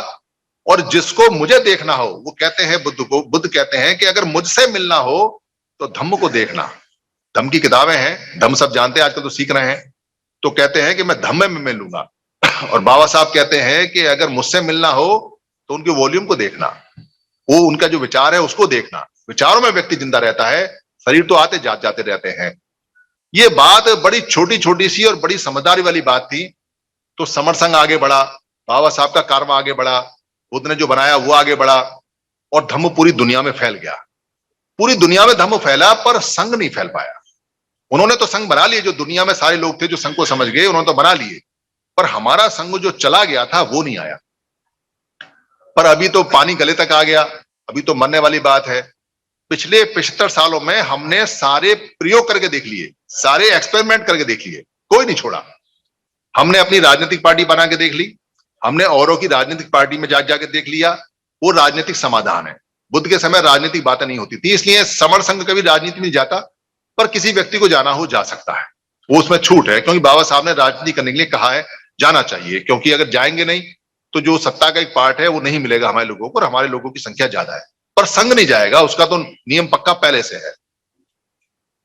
और जिसको मुझे देखना हो, वो कहते हैं बुद्ध कहते हैं कि अगर मुझसे मिलना हो तो धम्म को देखना। धम्म की किताबें हैं, धम्म सब जानते हैं, आजकल तो सीख रहे हैं, तो कहते हैं कि मैं धम्म में मिलूंगा। और बाबा साहब कहते हैं कि अगर मुझसे मिलना हो तो उनके वॉल्यूम को देखना, वो उनका जो विचार है उसको देखना। विचारों में व्यक्ति जिंदा रहता है, शरीर तो आते जाते रहते हैं। ये बात बड़ी छोटी छोटी सी और बड़ी समझदारी वाली बात थी। तो समर संघ आगे बढ़ा, बाबा साहब का कारवा आगे बढ़ा, बुद्ध ने जो बनाया वो आगे बढ़ा, और धम्म पूरी दुनिया में फैल गया। पूरी दुनिया में धम्म फैला, पर संघ नहीं फैल पाया। उन्होंने तो संघ बना लिए, जो दुनिया में सारे लोग थे जो संघ को समझ गए उन्होंने तो बना लिए, पर हमारा संघ जो चला गया था वो नहीं आया। पर अभी तो पानी गले तक आ गया, अभी तो मरने वाली बात है। पिछले 75 सालों में हमने सारे प्रयोग करके देख लिए, सारे एक्सपेरिमेंट करके देख लिए, कोई नहीं छोड़ा। हमने अपनी राजनीतिक पार्टी बना के देख ली, हमने औरों की राजनीतिक पार्टी में जाके देख लिया, वो राजनीतिक समाधान है। बुद्ध के समय राजनीतिक बातें नहीं होती थी, इसलिए समर संघ कभी राजनीति में जाता, पर किसी व्यक्ति को जाना हो जा सकता है, वो उसमें छूट है, क्योंकि बाबा साहब ने राजनीति करने के लिए कहा है, जाना चाहिए। क्योंकि अगर जाएंगे नहीं तो जो सत्ता का एक पार्ट है वो नहीं मिलेगा हमारे लोगों को, और हमारे लोगों की संख्या ज्यादा है। पर संघ नहीं जाएगा, उसका तो नियम पक्का पहले से है।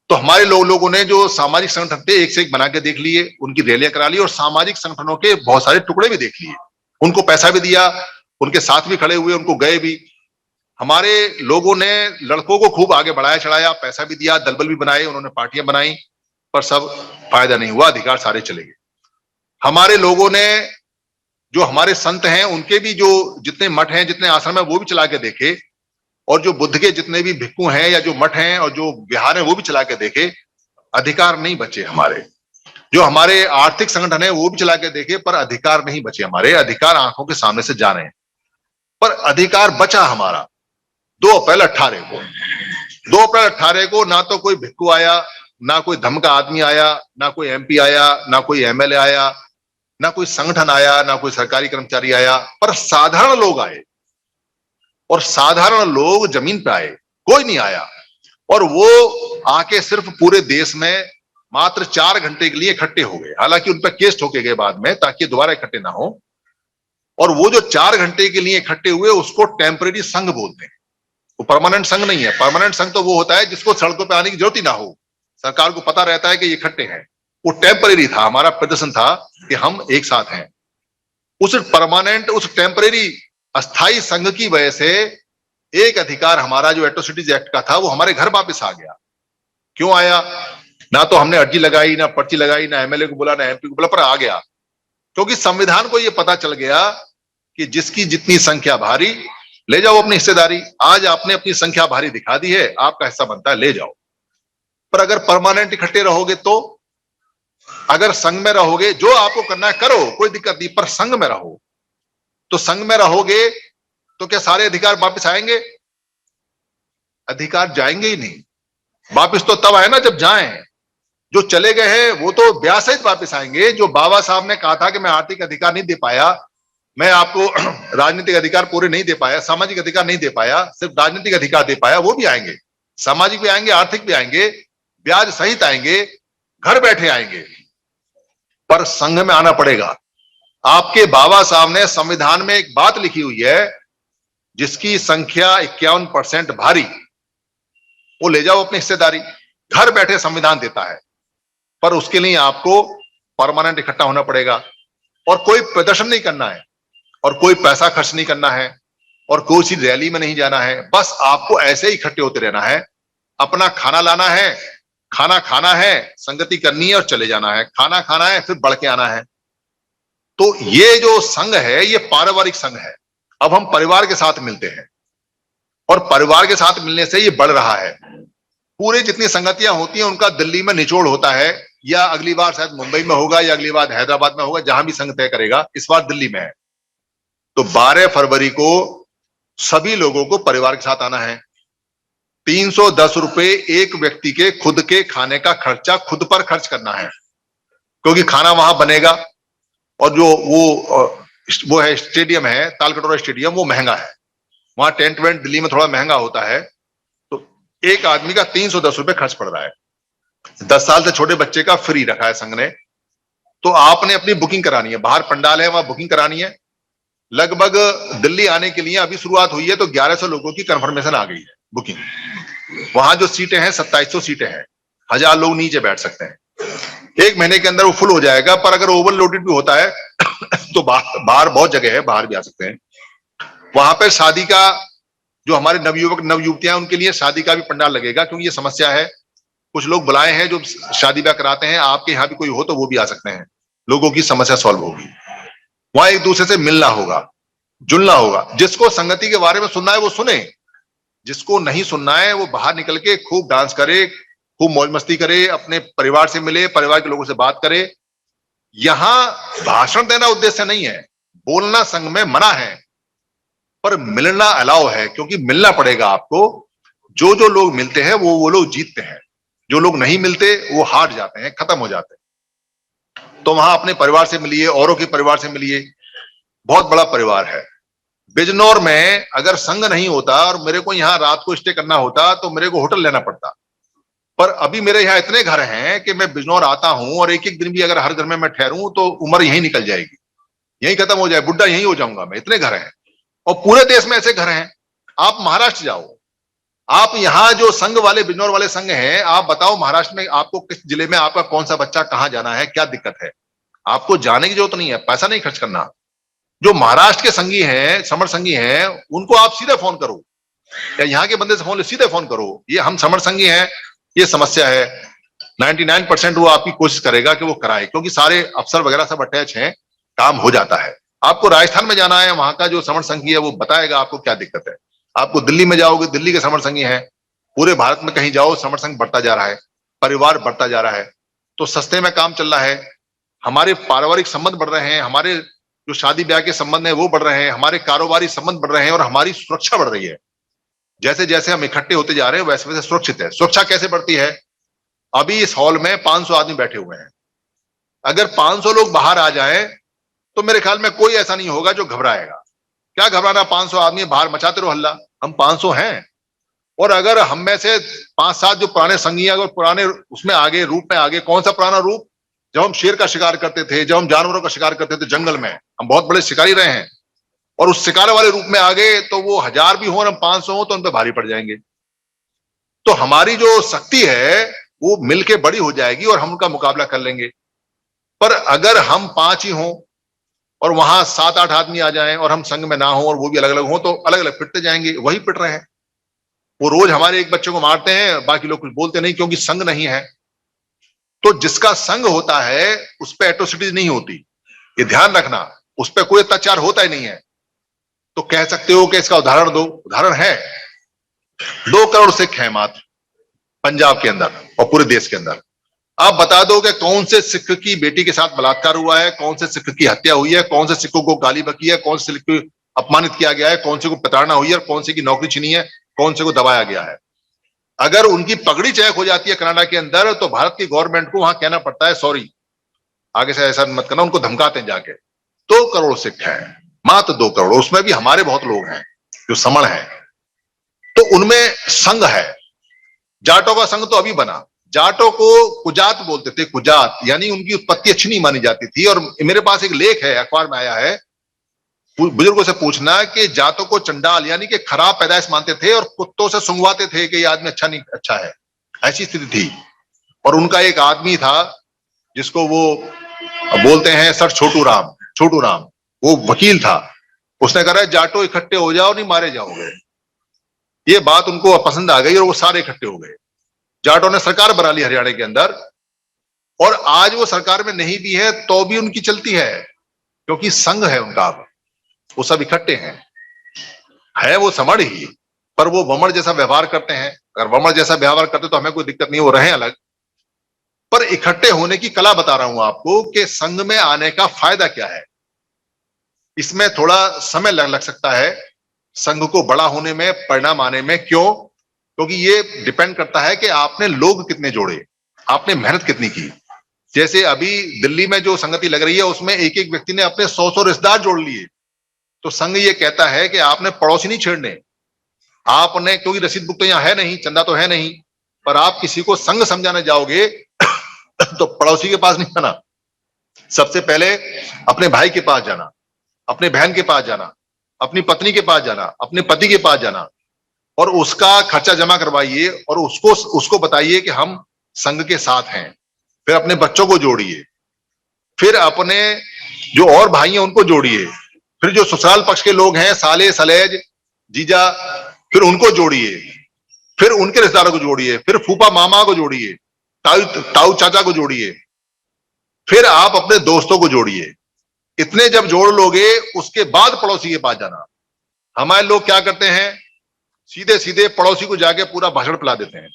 तो हमारे लोगों ने जो सामाजिक संगठन थे एक से एक बना के देख लिए, उनकी रैलियां करा ली, और सामाजिक संगठनों के बहुत सारे टुकड़े भी देख लिए, उनको पैसा भी दिया, उनके साथ भी खड़े हुए, उनको गए भी। हमारे लोगों ने लड़कों को खूब आगे बढ़ाया चढ़ाया, पैसा भी दिया, दलबल भी बनाए, उन्होंने पार्टियां बनाई, पर सब फायदा नहीं हुआ, अधिकार सारे चले गए। हमारे लोगों ने, जो हमारे संत हैं उनके भी जो जितने मठ हैं जितने आश्रम है वो भी चला के देखे, और जो बुद्ध के जितने भी भिक्खु हैं या जो मठ हैं और जो विहार हैं वो भी चला के देखे, अधिकार नहीं बचे हमारे। जो हमारे आर्थिक संगठन है वो भी चला के देखे, पर अधिकार नहीं बचे हमारे, अधिकार आंखों के सामने से जा रहे हैं। पर अधिकार बचा हमारा 2 अप्रैल 18 को। 2 अप्रैल 18 को ना तो कोई भिक्खु आया, ना कोई धम्म का आदमी आया, ना कोई एमपी आया, ना कोई एमएलए आया, ना कोई संगठन आया, ना कोई सरकारी कर्मचारी आया, पर साधारण लोग आए, और साधारण लोग जमीन पे आए, कोई नहीं आया। और वो आके सिर्फ पूरे देश में मात्र 4 घंटे के लिए इकट्ठे हो गए, हालांकि उन पर केस ठोके गए बाद में ताकि दोबारा इकट्ठे ना हो। और वो जो 4 घंटे के लिए इकट्ठे हुए उसको टेम्परेरी संघ बोलते हैं, वो परमानेंट संघ नहीं है। परमानेंट संघ तो वो होता है जिसको सड़कों पे आने की जरूरत ही ना हो, सरकार को पता रहता है कि ये इकट्ठे हैं। वो टेम्परेरी था, हमारा प्रदर्शन था कि हम एक साथ हैं। उस परमानेंट, उस टेम्परेरी अस्थाई संघ की वजह से एक अधिकार हमारा जो एट्रोसिटीज एक्ट का था वो हमारे घर वापस आ गया। क्यों आया? ना तो हमने अर्जी लगाई, ना पर्ची लगाई, ना एमएलए को बोला, ना एमपी को बोला, पर आ गया। क्योंकि संविधान को यह पता चल गया कि जिसकी जितनी संख्या भारी, ले जाओ अपनी हिस्सेदारी। आज आपने अपनी संख्या भारी दिखा दी है, आपका हिस्सा बनता है, ले जाओ। पर अगर परमानेंट इकट्ठे रहोगे तो, अगर संघ में रहोगे, जो आपको करना है करो, कोई दिक्कत नहीं, पर संघ में रहो। तो संघ में रहोगे तो क्या सारे अधिकार वापस आएंगे? अधिकार जाएंगे ही नहीं, वापस तो तब आए ना जब जाएं। जो चले गए हैं वो तो ब्याह सहित वापस आएंगे। जो बाबा साहब ने कहा था कि मैं आर्थिक अधिकार नहीं दे पाया, मैं आपको राजनीतिक अधिकार पूरे नहीं दे पाया, सामाजिक अधिकार नहीं दे पाया, सिर्फ राजनीतिक अधिकार दे पाया, वो भी आएंगे, सामाजिक भी आएंगे, आर्थिक भी आएंगे, ब्याज सहित आएंगे, घर बैठे आएंगे। पर संघ में आना पड़ेगा। आपके बाबा साहब ने संविधान में एक बात लिखी हुई है, जिसकी संख्या 51% भारी, वो ले जाओ अपनी हिस्सेदारी। घर बैठे संविधान देता है, पर उसके लिए आपको परमानेंट इकट्ठा होना पड़ेगा, और कोई प्रदर्शन नहीं करना है, और कोई पैसा खर्च नहीं करना है, और कोई सी रैली में नहीं जाना है। बस आपको ऐसे ही इकट्ठे होते रहना है, अपना खाना लाना है, खाना खाना है, संगति करनी है और चले जाना है, खाना खाना है, फिर बढ़ के आना है। तो ये जो संघ है ये पारिवारिक संघ है। अब हम परिवार के साथ मिलते हैं, और परिवार के साथ मिलने से ये बढ़ रहा है। पूरे जितनी संगतियां होती हैं उनका दिल्ली में निचोड़ होता है, या अगली बार शायद मुंबई में होगा, या अगली बार हैदराबाद में होगा, जहां भी संघ तय करेगा। इस बार दिल्ली में है। तो 12 फरवरी को सभी लोगों को परिवार के साथ आना है। 310 रुपए एक व्यक्ति के खुद के खाने का खर्चा खुद पर खर्च करना है, क्योंकि खाना वहां बनेगा। और जो वो है स्टेडियम है, तालकटोरा स्टेडियम, वो महंगा है। वहां टेंट वेंट दिल्ली में थोड़ा महंगा होता है। तो एक आदमी का 310 रुपए खर्च पड़ रहा है। 10 साल से छोटे बच्चे का फ्री रखा है संघ ने। तो आपने अपनी बुकिंग करानी है, बाहर पंडाल है वहां बुकिंग करानी है। लगभग दिल्ली आने के लिए अभी शुरुआत हुई है तो 1100 लोगों की कंफर्मेशन आ गई है बुकिंग। वहां जो सीटें हैं 2700 सीटें हैं, 1000 लोग नीचे बैठ सकते हैं। एक महीने के अंदर वो फुल हो जाएगा। पर अगर ओवरलोडेड भी होता है तो बाहर बहुत जगह है, बाहर भी आ सकते हैं। वहां पर शादी का, जो हमारे नवयुवक नवयुवतियां, उनके लिए शादी का भी पंडाल लगेगा, क्योंकि ये समस्या है। कुछ लोग बुलाए हैं जो शादी ब्याह कराते हैं। आपके यहाँ भी कोई हो तो वो भी आ सकते हैं, लोगों की समस्या सॉल्व होगी। वहां एक दूसरे से मिलना होगा, जुलना होगा। जिसको संगति के बारे में सुनना है वो सुने, जिसको नहीं सुनना है वो बाहर निकल के खूब डांस करे, खूब मौज मस्ती करे, अपने परिवार से मिले, परिवार के लोगों से बात करे। यहां भाषण देना उद्देश्य नहीं है, बोलना संघ में मना है, पर मिलना अलाउ है, क्योंकि मिलना पड़ेगा आपको। जो जो लोग मिलते हैं वो लोग जीतते हैं, जो लोग नहीं मिलते वो हार जाते हैं, खत्म हो जाते हैं। तो वहां अपने परिवार से मिलिए, औरों के परिवार से मिलिए। बहुत बड़ा परिवार है। बिजनौर में अगर संघ नहीं होता और मेरे को यहाँ रात को स्टे करना होता तो मेरे को होटल लेना पड़ता। पर अभी मेरे यहाँ इतने घर हैं कि मैं बिजनौर आता हूं और एक एक दिन भी अगर हर घर में मैं ठहरूं तो उम्र यहीं निकल जाएगी, यहीं खत्म हो जाए, बुढ़ा यहीं हो जाऊंगा मैं। इतने घर हैं और पूरे देश में ऐसे घर हैं। आप महाराष्ट्र जाओ, आप यहाँ जो संघ वाले, बिजनौर वाले संघ हैं, आप बताओ महाराष्ट्र में आपको किस जिले में आपका कौन सा बच्चा कहाँ जाना है, क्या दिक्कत है। आपको जाने की जरूरत नहीं है, पैसा नहीं खर्च करना। जो महाराष्ट्र के संघी हैं, समर संघी हैं, उनको आप सीधे फोन करो, या यहाँ के बंदे से फोन सीधे फोन करो, ये हम समर संघी हैं, ये समस्या है। 99% वो आपकी कोशिश करेगा कि वो कराए, क्योंकि सारे अफसर वगैरह सब अटैच हैं, काम हो जाता है। आपको राजस्थान में जाना है, वहां का जो समर संघी है वो बताएगा आपको क्या दिक्कत है। आपको दिल्ली में जाओगे, दिल्ली के समर संघी हैं। पूरे भारत में कहीं जाओ, समर संघ बढ़ता जा रहा है, परिवार बढ़ता जा रहा है। तो सस्ते में काम चल रहा है, हमारे पारिवारिक संबंध बढ़ रहे हैं, हमारे जो शादी ब्याह के संबंध है वो बढ़ रहे हैं, हमारे कारोबारी संबंध बढ़ रहे हैं, और हमारी सुरक्षा बढ़ रही है। जैसे जैसे हम इकट्ठे होते जा रहे हैं वैसे वैसे सुरक्षित है। सुरक्षा कैसे बढ़ती है? अभी इस हॉल में 500 आदमी बैठे हुए हैं। अगर 500 लोग बाहर आ जाएं तो मेरे ख्याल में कोई ऐसा नहीं होगा जो घबराएगा। क्या घबराना, 500 आदमी बाहर मचाते रहो हल्ला, हम 500 हैं। और अगर हम में से 5-7 जो पुराने संघी, अगर पुराने उसमें आगे रूप में आगे, कौन सा पुराना रूप? जब हम शेर का शिकार करते थे, जब हम जानवरों का शिकार करते थे जंगल में, हम बहुत बड़े शिकारी रहे हैं। और उस शिकार वाले रूप में आगे तो वो 1000 भी हो और हम 500 हो तो उन पर भारी पड़ जाएंगे। तो हमारी जो शक्ति है वो मिलके बड़ी हो जाएगी और हम उनका मुकाबला कर लेंगे। पर अगर हम 5 ही हों और वहां 7-8 आदमी आ जाएं और हम संघ में ना हो और वो भी अलग अलग हो, तो अलग अलग पिटते जाएंगे। वही पिट रहे हैं, वो रोज हमारे एक बच्चे को मारते हैं, बाकी लोग कुछ बोलते नहीं, क्योंकि संघ नहीं है। तो जिसका संघ होता है उस पर एट्रोसिटीज नहीं होती, ये ध्यान रखना, उस पर कोई अत्याचार होता ही नहीं है। तो कह सकते हो कि इसका उदाहरण दो, उदाहरण है। 2 करोड़ सिख हैं मात्र पंजाब के अंदर और पूरे देश के अंदर। आप बता दो कि कौन से सिख की बेटी के साथ बलात्कार हुआ है, कौन से सिख की हत्या हुई है, कौन से सिखों को गाली बकी है, कौन से सिख को अपमानित किया गया है, कौन से को प्रताड़ना हुई है, और कौन से की नौकरी छीनी है, कौन से को दबाया गया है। अगर उनकी पगड़ी चेक हो जाती है कनाडा के अंदर तो भारत की गवर्नमेंट को वहां कहना पड़ता है सॉरी, आगे से ऐसा मत करना, उनको धमकाते हैं जाके। 2 करोड़ सिख हैं, मात्र 2 करोड़, उसमें भी हमारे बहुत लोग हैं जो समण हैं। तो उनमें संघ है। जाटों का संघ तो अभी बना। जाटों को कुजात बोलते थे, कुजात, यानी उनकी उत्पत्ति अच्छी नहीं मानी जाती थी। और मेरे पास एक लेख है, अखबार में आया है, बुजुर्गों से पूछना कि जातों को चंडाल यानी कि खराब पैदाइश मानते थे और कुत्तों से सुंघवाते थे कि ये आदमी अच्छा नहीं, अच्छा है, ऐसी स्थिति थी। और उनका एक आदमी था जिसको वो बोलते हैं सर छोटू राम, छोटू राम, वो वकील था। उसने कहा जाटो इकट्ठे हो जाओ, नहीं मारे जाओगे। ये बात उनको पसंद आ गई और वो सारे इकट्ठे हो गए। जाटों ने सरकार बना ली हरियाणा के अंदर, और आज वो सरकार में नहीं भी है तो भी उनकी चलती है, क्योंकि संघ है उनका। वो सब इकट्ठे हैं, है वो समण ही, पर वो वमन जैसा व्यवहार करते हैं। अगर वमन जैसा व्यवहार करते तो हमें कोई दिक्कत नहीं, वो रहे अलग। पर इकट्ठे होने की कला बता रहा हूं आपको कि संघ में आने का फायदा क्या है। इसमें थोड़ा समय लग सकता है संघ को बड़ा होने में, परिणाम आने में। क्यों? क्योंकि ये डिपेंड करता है कि आपने लोग कितने जोड़े, आपने मेहनत कितनी की। जैसे अभी दिल्ली में जो संगति लग रही है उसमें एक एक व्यक्ति ने अपने 100 रिश्तेदार जोड़ लिए। तो संघ ये कहता है कि आपने पड़ोसी नहीं छेड़ने, आपने, क्योंकि रसीद बुक तो यहां है नहीं, चंदा तो है नहीं, पर आप किसी को संघ समझाने जाओगे तो पड़ोसी के पास नहीं जाना, सबसे पहले अपने भाई के पास जाना, अपने बहन के पास जाना, अपनी पत्नी के पास जाना, अपने पति के पास जाना, और उसका खर्चा जमा करवाइए और उसको बताइए कि हम संघ के साथ हैं। फिर अपने बच्चों को जोड़िए, फिर अपने जो और भाई हैं उनको जोड़िए, फिर जो ससुराल पक्ष के लोग हैं, साले सलेज जीजा, फिर उनको जोड़िए, फिर उनके रिश्तेदारों को जोड़िए, फिर फूफा मामा को जोड़िए, ताऊ चाचा को जोड़िए, फिर आप अपने दोस्तों को जोड़िए। इतने जब जोड़ लोगे उसके बाद पड़ोसी के पास जाना। हमारे लोग क्या करते हैं, सीधे सीधे पड़ोसी को जाके पूरा भाषण पिला देते हैं।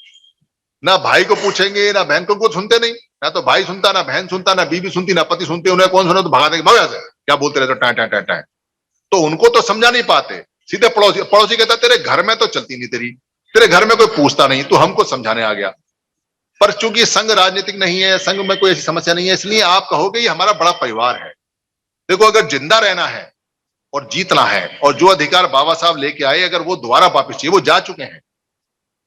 ना भाई को पूछेंगे ना बहन को सुनते नहीं, ना तो भाई सुनता, ना बहन सुनता, ना बीवी सुनती, ना पति सुनते। उन्हें कौन सुना तो भगा देंगे, भाग से क्या बोलते रहते टाँ टाँ टाँ टाँ। तो उनको तो समझा नहीं पाते। सीधे पड़ोसी कहता तेरे घर में तो चलती नहीं, तेरे घर में कोई पूछता नहीं, तो हमको समझाने आ गया। पर चूंकि संघ राजनीतिक नहीं है, संघ में कोई ऐसी समस्या नहीं है, इसलिए आप कहोगे ये हमारा बड़ा परिवार है। देखो, अगर जिंदा रहना है और जीतना है और जो अधिकार बाबा साहब लेके आए, अगर वो दोबारा वापिस चाहिए, वो जा चुके हैं।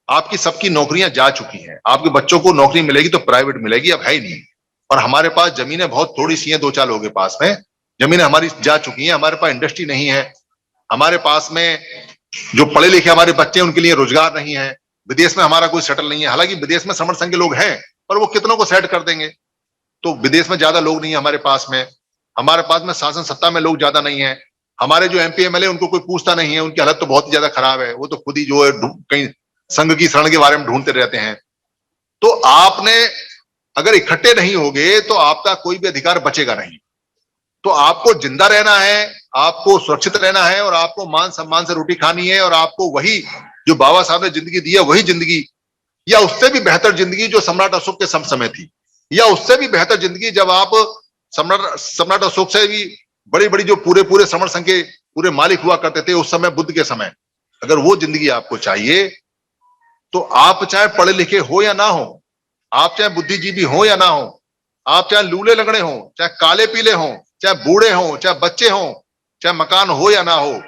आपकी सबकी नौकरियां जा चुकी हैं, आपके बच्चों को नौकरी मिलेगी तो प्राइवेट मिलेगी, अब है ही नहीं। और हमारे पास जमीनें बहुत थोड़ी सी हैं, 2-4 लोगों के पास में जमीनें हमारी जा चुकी हैं। हमारे पास इंडस्ट्री नहीं है, हमारे पास में जो पढ़े लिखे हमारे बच्चे हैं उनके लिए रोजगार नहीं है, विदेश में हमारा कोई सेटल नहीं है। हालांकि विदेश में समर्थन संघ के लोग हैं, पर वो कितनों को सेट कर देंगे। तो विदेश में ज्यादा लोग नहीं है हमारे पास में शासन सत्ता में लोग ज्यादा नहीं है। हमारे जो एमपी एमएलए उनको कोई पूछता नहीं है, उनकी हालत तो बहुत ही ज्यादा खराब है, वो तो खुद ही जो है कहीं संघ की शरण के बारे में ढूंढते रहते हैं। तो आपने अगर इकट्ठे नहीं होगे तो आपका कोई भी अधिकार बचेगा नहीं। तो आपको जिंदा रहना है, आपको सुरक्षित रहना है, और आपको मान सम्मान से रोटी खानी है, और आपको वही जो बाबा साहब ने जिंदगी दी है वही जिंदगी, या उससे भी बेहतर जिंदगी जो सम्राट अशोक के समय थी, या उससे भी बेहतर जिंदगी जब आप सम्राट अशोक से भी बड़ी बड़ी जो पूरे समर संघ के पूरे मालिक हुआ करते थे उस समय, बुद्ध के समय, अगर वो जिंदगी आपको चाहिए तो आप चाहे पढ़े लिखे हो या ना हो, आप चाहे बुद्धिजीवी हो या ना हो, आप चाहे लूले लगड़े हो, चाहे काले पीले हो, चाहे बूढ़े हो, चाहे बच्चे हो, चाहे मकान हो या ना हो,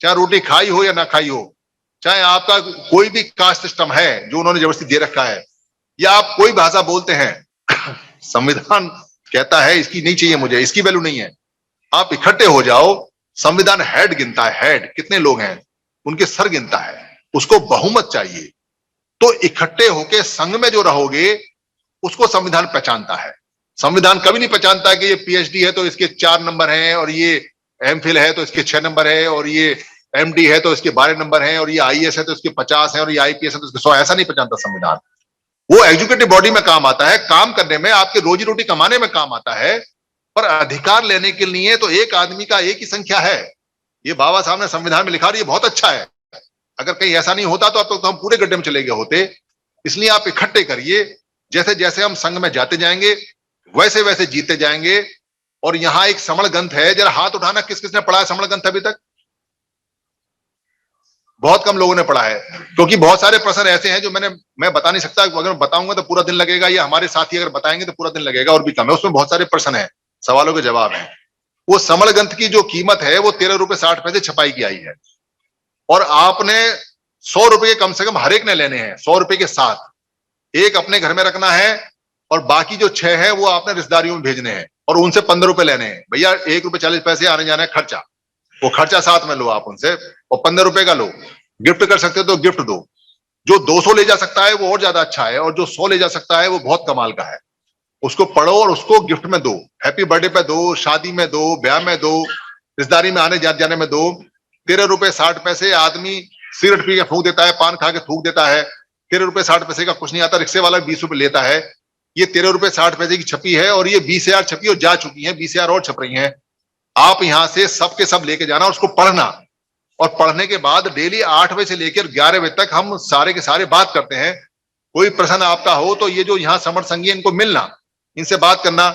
चाहे रोटी खाई हो या ना खाई हो, चाहे आपका कोई भी कास्ट सिस्टम है जो उन्होंने जबरदस्ती दे रखा है, या आप कोई भाषा बोलते हैं, संविधान कहता है इसकी नहीं चाहिए मुझे, इसकी वैल्यू नहीं है। आप इकट्ठे हो जाओ, संविधान हेड गिनता है, हेड कितने लोग हैं उनके सर गिनता है, उसको बहुमत चाहिए। तो इकट्ठे होके संघ में जो रहोगे उसको संविधान पहचानता है। संविधान कभी नहीं पहचानता कि ये पीएचडी है तो इसके 4 नंबर हैं, और ये एमफिल है तो इसके 6 नंबर है, और ये एमडी है तो इसके 12 नंबर हैं, और ये आईएएस है तो इसके 50 हैं, और ये आईपीएस है तो इसके 100। ऐसा नहीं पहचानता संविधान। वो एग्जीक्यूटिव बॉडी में काम आता है, काम करने में, आपके रोजी रोटी कमाने में काम आता है, पर अधिकार लेने के लिए तो एक आदमी का एक ही संख्या है। ये बाबा साहब ने संविधान में लिखा, और ये बहुत अच्छा है। अगर कहीं ऐसा नहीं होता तो अब तो हम पूरे गड्ढे में चले गए होते। इसलिए आप इकट्ठे करिए, जैसे जैसे हम संघ में जाते जाएंगे वैसे वैसे जीते जाएंगे। और यहाँ एक समण ग्रंथ है, जरा हाथ उठाना, किस किसने पढ़ा है समण ग्रंथ अभी तक? बहुत कम लोगों ने पढ़ा है, क्योंकि बहुत सारे प्रश्न ऐसे हैं जो मैं बता नहीं सकता, अगर बताऊंगा तो पूरा दिन लगेगा, या हमारे साथी अगर बताएंगे तो पूरा दिन लगेगा और भी कम है। उसमें बहुत सारे प्रश्न हैं, सवालों के जवाब हैं। वो समण ग्रंथ की जो कीमत है वो 13 रुपए 60 पैसे छपाई की आई है, और आपने 100 रुपए कम से कम हर एक ने लेने हैं। 100 रुपए के साथ एक अपने घर में रखना है, और बाकी जो 6 है वो आपने रिश्तेदारियों में भेजने हैं, और उनसे 15 रुपए लेने हैं। भैया 1 रुपए 40 पैसे आने जाने खर्चा, वो खर्चा साथ में लो आप उनसे, और 15 रुपए का लो। गिफ्ट कर सकते हो तो गिफ्ट दो। जो 200 ले जा सकता है वो और ज्यादा अच्छा है, और जो 100 ले जा सकता है वो बहुत कमाल का है। उसको पढ़ो और उसको गिफ्ट में दो, हैप्पी बर्थडे पे दो, शादी में दो, ब्याह में दो, रिश्तेदारी में आने जाने में दो। 13 रुपए 60 पैसे आदमी सिगरेट पी के फूंक देता है, पान खा के थूक देता है। 13 रुपए 60 पैसे का कुछ नहीं आता। रिक्शे वाला 20 रुपए लेता है। ये 13 रुपए 60 पैसे की छपी है, और ये 20,000 छपी और जा चुकी है, 20,000 और छप रही हैं। आप यहां से सबके सब लेके जाना, उसको पढ़ना, और पढ़ने के बाद डेली 8 बजे से लेकर 11 बजे तक हम सारे के सारे बात करते हैं। कोई प्रश्न आपका हो तो ये जो यहाँ समर संघी है इनको मिलना, इनसे बात करना,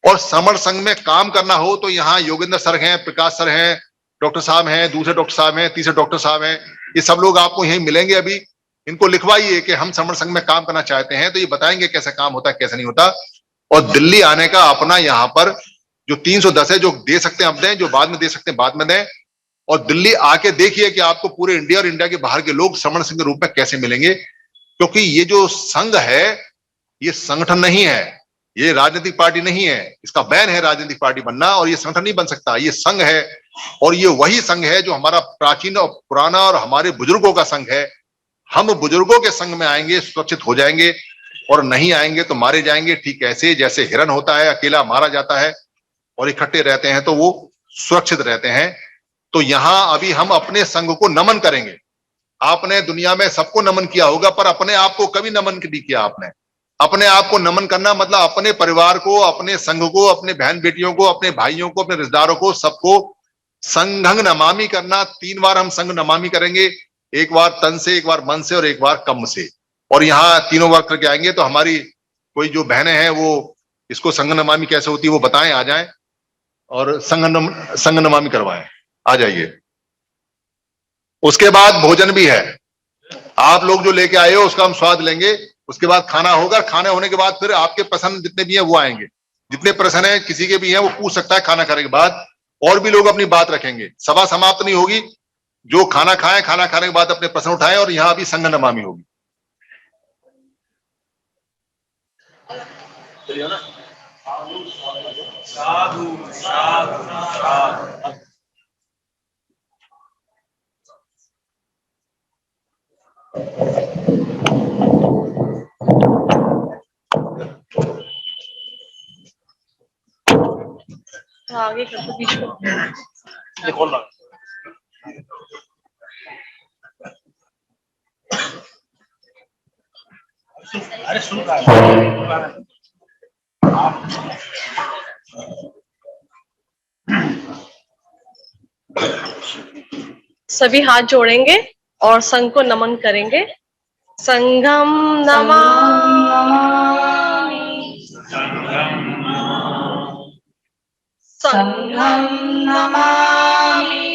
और समर संघ में काम करना हो तो यहाँ योगेंद्र सर हैं, प्रकाश सर हैं, डॉक्टर साहब हैं, दूसरे डॉक्टर साहब हैं, तीसरे डॉक्टर साहब हैं, ये सब लोग आपको यहीं मिलेंगे। अभी इनको लिखवाइए कि हम समर संघ में काम करना चाहते हैं, तो ये बताएंगे कैसे काम होता है कैसे नहीं होता। और दिल्ली आने का अपना यहाँ पर जो 310 है, जो दे सकते हैं अब दें, जो बाद में दे सकते हैं बाद में दें। और दिल्ली आके देखिए कि आपको पूरे इंडिया और इंडिया के बाहर के लोग समर संघ के रूप में कैसे मिलेंगे, क्योंकि ये जो संघ है ये संगठन नहीं है, ये राजनीतिक पार्टी नहीं है, इसका बैन है राजनीतिक पार्टी बनना, और ये संगठन नहीं बन सकता, ये संघ है। और ये वही संघ है जो हमारा प्राचीन और पुराना और हमारे बुजुर्गों का संघ है। हम बुजुर्गों के संघ में आएंगे सुरक्षित हो जाएंगे, और नहीं आएंगे तो मारे जाएंगे। ठीक ऐसे जैसे हिरन होता है, अकेला मारा जाता है, और इकट्ठे रहते हैं तो वो सुरक्षित रहते हैं। तो यहां अभी हम अपने संघ को नमन करेंगे। आपने दुनिया में सबको नमन किया होगा, पर अपने आप को कभी नमन नहीं किया आपने। अपने आप को नमन करना मतलब अपने परिवार को, अपने संघ को, अपने बहन बेटियों को, अपने भाइयों को, अपने रिश्तेदारों को, सबको संघं नमामि करना। 3 बार हम संघ नमामि करेंगे, एक बार तन से, एक बार मन से, और एक बार कम से। और यहाँ तीनों बार करके आएंगे तो हमारी कोई जो बहनें हैं वो इसको संघ नमामि कैसे होती है वो बताएं, आ जाएं और संघ नमामि करवाएं। आ जाइए। उसके बाद भोजन भी है, आप लोग जो लेके आए हो उसका हम स्वाद लेंगे। उसके बाद खाना होगा, खाने होने के बाद फिर आपके प्रश्न जितने भी हैं वो आएंगे। जितने प्रश्न हैं किसी के भी हैं वो पूछ सकता है खाना खाने के बाद, और भी लोग अपनी बात रखेंगे। सभा समाप्त नहीं होगी, जो खाना खाएं, खाना खाने के बाद अपने प्रश्न उठाएं, और यहाँ भी संघ नमामि होगी। साधु साधु साधु। आगे कर दो बीच में। ये खोल रहा। अरे सुन रहा है। सभी हाथ जोड़ेंगे और संघ को नमन करेंगे। संघम नमामि, संघम नमामि,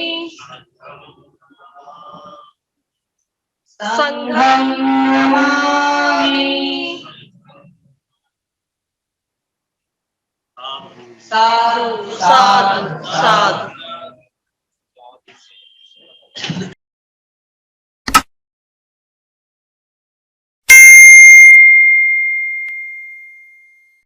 संघम नमामि। साधु साधु साधु।